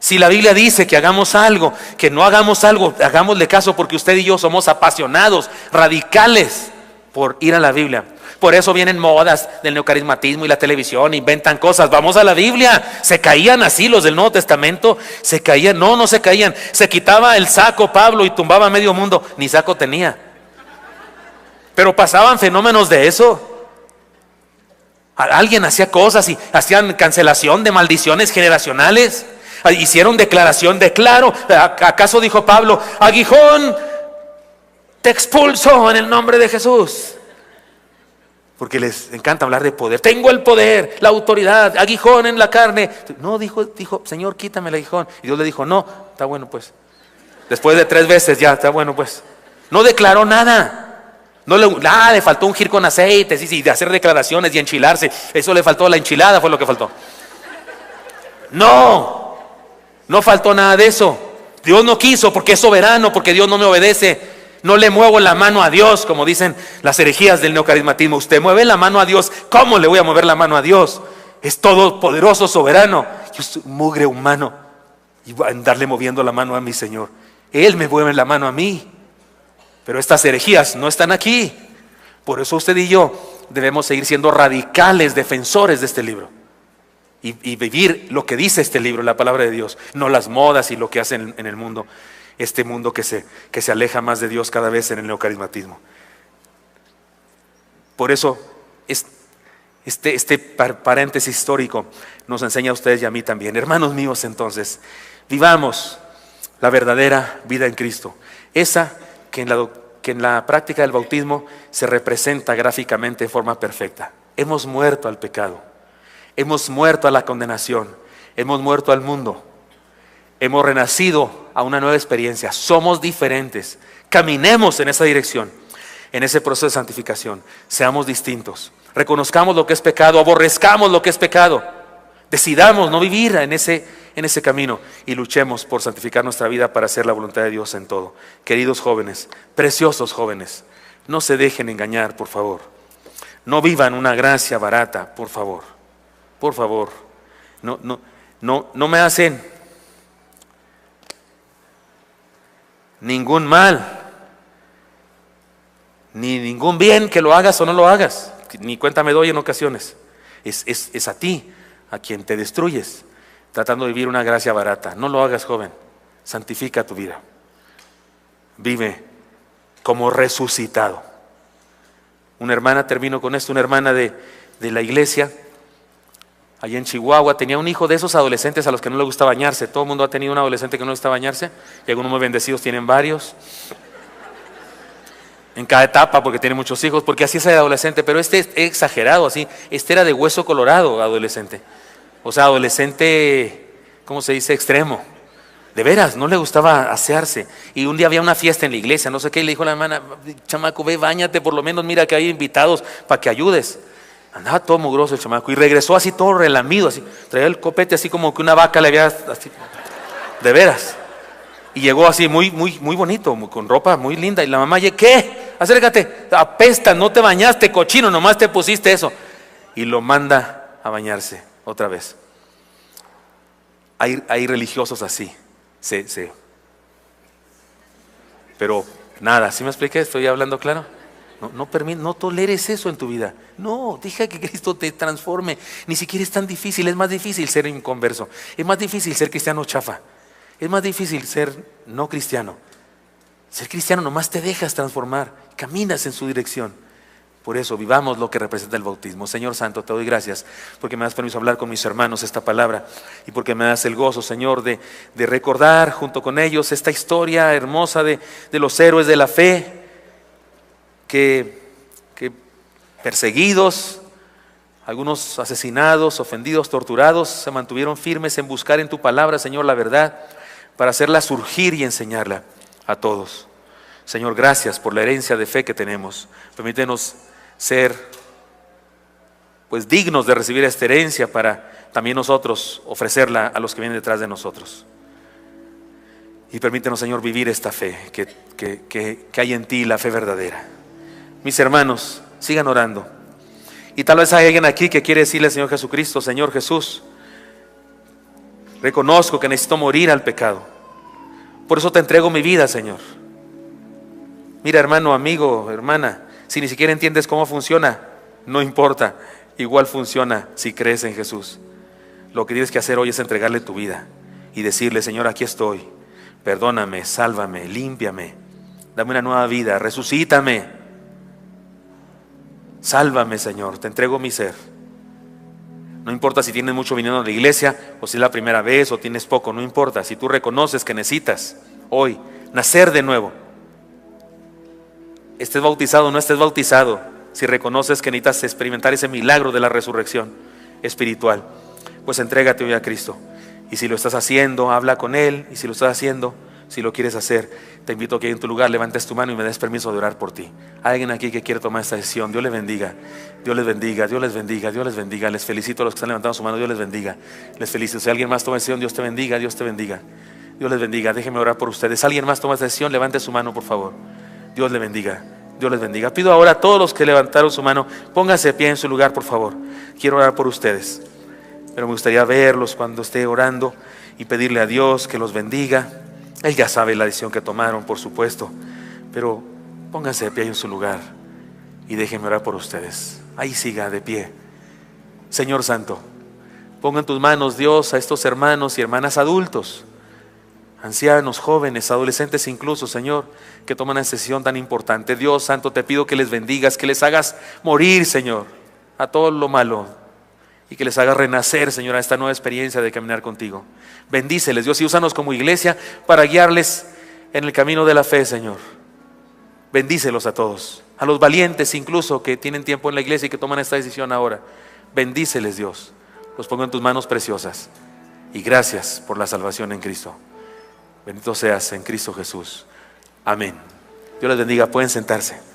Si la Biblia dice que hagamos algo, que no hagamos algo, hagámosle caso, porque usted y yo somos apasionados, radicales por ir a la Biblia. Por eso vienen modas del neocarismatismo y la televisión, inventan cosas. Vamos a la Biblia. Se caían así los del Nuevo Testamento. Se caían, no se caían. Se quitaba el saco Pablo y tumbaba a medio mundo. Ni saco tenía. Pero pasaban fenómenos de eso. Alguien hacía cosas y hacían cancelación de maldiciones generacionales. Hicieron declaración, declaro. ¿Acaso dijo Pablo: aguijón, te expulso en el nombre de Jesús? Porque les encanta hablar de poder. Tengo el poder, la autoridad, aguijón en la carne. No, dijo: Señor, quítame el aguijón. Y Dios le dijo: no, está bueno pues. Después de 3 veces ya, está bueno pues. No declaró nada. Le faltó ungir con aceite, sí, de hacer declaraciones y enchilarse. Eso le faltó, la enchilada fue lo que faltó. No faltó nada de eso. Dios no quiso, porque es soberano, porque Dios no me obedece. No le muevo la mano a Dios, como dicen las herejías del neocarismatismo. Usted mueve la mano a Dios. ¿Cómo le voy a mover la mano a Dios? Es todopoderoso, soberano. Yo soy mugre humano y voy a andarle moviendo la mano a mi Señor. Él me mueve la mano a mí. Pero estas herejías no están aquí. Por eso usted y yo debemos seguir siendo radicales defensores de este libro y vivir lo que dice este libro, la palabra de Dios, no las modas y lo que hacen en el mundo, este mundo que se aleja más de Dios cada vez en el neocarismatismo. Por eso este paréntesis histórico nos enseña a ustedes y a mí también. Hermanos míos, entonces, vivamos la verdadera vida en Cristo, esa que en la práctica del bautismo se representa gráficamente de forma perfecta. Hemos muerto al pecado, hemos muerto a la condenación, hemos muerto al mundo, hemos renacido a una nueva experiencia, somos diferentes. Caminemos en esa dirección, en ese proceso de santificación, seamos distintos, reconozcamos lo que es pecado, aborrezcamos lo que es pecado, decidamos no vivir en ese camino y luchemos por santificar nuestra vida para hacer la voluntad de Dios en todo. Queridos jóvenes, preciosos jóvenes, no se dejen engañar, por favor. No vivan una gracia barata, por favor. Por favor. No me hacen ningún mal, ni ningún bien que lo hagas o no lo hagas. Ni cuenta me doy en ocasiones. Es a ti a quien te destruyes, tratando de vivir una gracia barata. No lo hagas, joven. Santifica tu vida. Vive como resucitado. Una hermana, termino con esto, una hermana de la iglesia, allá en Chihuahua, tenía un hijo de esos adolescentes a los que no le gusta bañarse. Todo el mundo ha tenido un adolescente que no le gusta bañarse, y algunos muy bendecidos tienen varios. En cada etapa, porque tiene muchos hijos, porque así es el adolescente. Pero este es exagerado, así. Este era de hueso colorado, adolescente. O sea, adolescente, ¿cómo se dice? Extremo. De veras, no le gustaba asearse. Y un día había una fiesta en la iglesia, no sé qué, y le dijo a la hermana: chamaco, ve, báñate, por lo menos mira que hay invitados para que ayudes. Andaba todo mugroso el chamaco y regresó así todo relamido, así. Traía el copete así como que una vaca le había, así, de veras. Y llegó así muy bonito, con ropa muy linda. Y la mamá: ¿qué? Acércate, apesta, no te bañaste, cochino, nomás te pusiste eso. Y lo manda a bañarse otra vez. Hay religiosos así. Sí. Pero nada, ¿sí me expliqué? ¿Estoy hablando claro? No toleres eso en tu vida. No, deja que Cristo te transforme. Ni siquiera es tan difícil. Es más difícil ser inconverso. Es más difícil ser cristiano chafa. Es más difícil ser no cristiano. Ser cristiano nomás te dejas transformar. Caminas en su dirección. Por eso vivamos lo que representa el bautismo. Señor Santo, te doy gracias porque me das permiso de hablar con mis hermanos esta palabra, y porque me das el gozo, Señor, de recordar junto con ellos esta historia hermosa de los héroes de la fe que perseguidos, algunos asesinados, ofendidos, torturados, se mantuvieron firmes en buscar en tu palabra, Señor, la verdad, para hacerla surgir y enseñarla a todos. Señor, gracias por la herencia de fe que tenemos. Permítenos ser pues dignos de recibir esta herencia para también nosotros ofrecerla a los que vienen detrás de nosotros. Y permítenos, Señor, vivir esta fe que hay en ti, la fe verdadera. Mis hermanos, sigan orando. Y tal vez hay alguien aquí que quiere decirle al Señor Jesucristo: Señor Jesús, reconozco que necesito morir al pecado. Por eso te entrego mi vida, Señor. Mira, hermano, amigo, hermana, si ni siquiera entiendes cómo funciona, no importa, igual funciona si crees en Jesús. Lo que tienes que hacer hoy es entregarle tu vida y decirle: Señor, aquí estoy, perdóname, sálvame, límpiame, dame una nueva vida, resucítame, sálvame, Señor, te entrego mi ser. No importa si tienes mucho viniendo a la iglesia, o si es la primera vez, o tienes poco, no importa. Si tú reconoces que necesitas hoy nacer de nuevo, estés bautizado o no estés bautizado, si reconoces que necesitas experimentar ese milagro de la resurrección espiritual, pues entrégate hoy a Cristo. Y si lo estás haciendo, habla con Él. Y si lo estás haciendo, si lo quieres hacer, te invito a que en tu lugar levantes tu mano y me des permiso de orar por ti. Hay alguien aquí que quiere tomar esta decisión. Dios les bendiga, Dios les bendiga, Dios les bendiga, Dios les bendiga. Les felicito a los que están levantando su mano. Dios les bendiga, les felicito. Si alguien más toma decisión, Dios te bendiga, Dios te bendiga, Dios les bendiga. Déjenme orar por ustedes. ¿Alguien más toma esta decisión? Levante su mano, por favor. Dios le bendiga. Dios les bendiga. Pido ahora a todos los que levantaron su mano, pónganse de pie en su lugar, por favor. Quiero orar por ustedes, pero me gustaría verlos cuando esté orando y pedirle a Dios que los bendiga. Él ya sabe la decisión que tomaron, por supuesto, pero pónganse de pie en su lugar y déjenme orar por ustedes. Ahí siga de pie. Señor Santo, ponga en tus manos, Dios, a estos hermanos y hermanas adultos, ancianos, jóvenes, adolescentes incluso, Señor, que toman una decisión tan importante. Dios Santo, te pido que les bendigas, que les hagas morir, Señor, a todo lo malo y que les hagas renacer, Señor, a esta nueva experiencia de caminar contigo. Bendíceles, Dios, y úsanos como iglesia para guiarles en el camino de la fe, Señor. Bendícelos a todos, a los valientes incluso que tienen tiempo en la iglesia y que toman esta decisión ahora. Bendíceles, Dios. Los pongo en tus manos preciosas y gracias por la salvación en Cristo. Bendito seas en Cristo Jesús. Amén. Dios les bendiga. Pueden sentarse.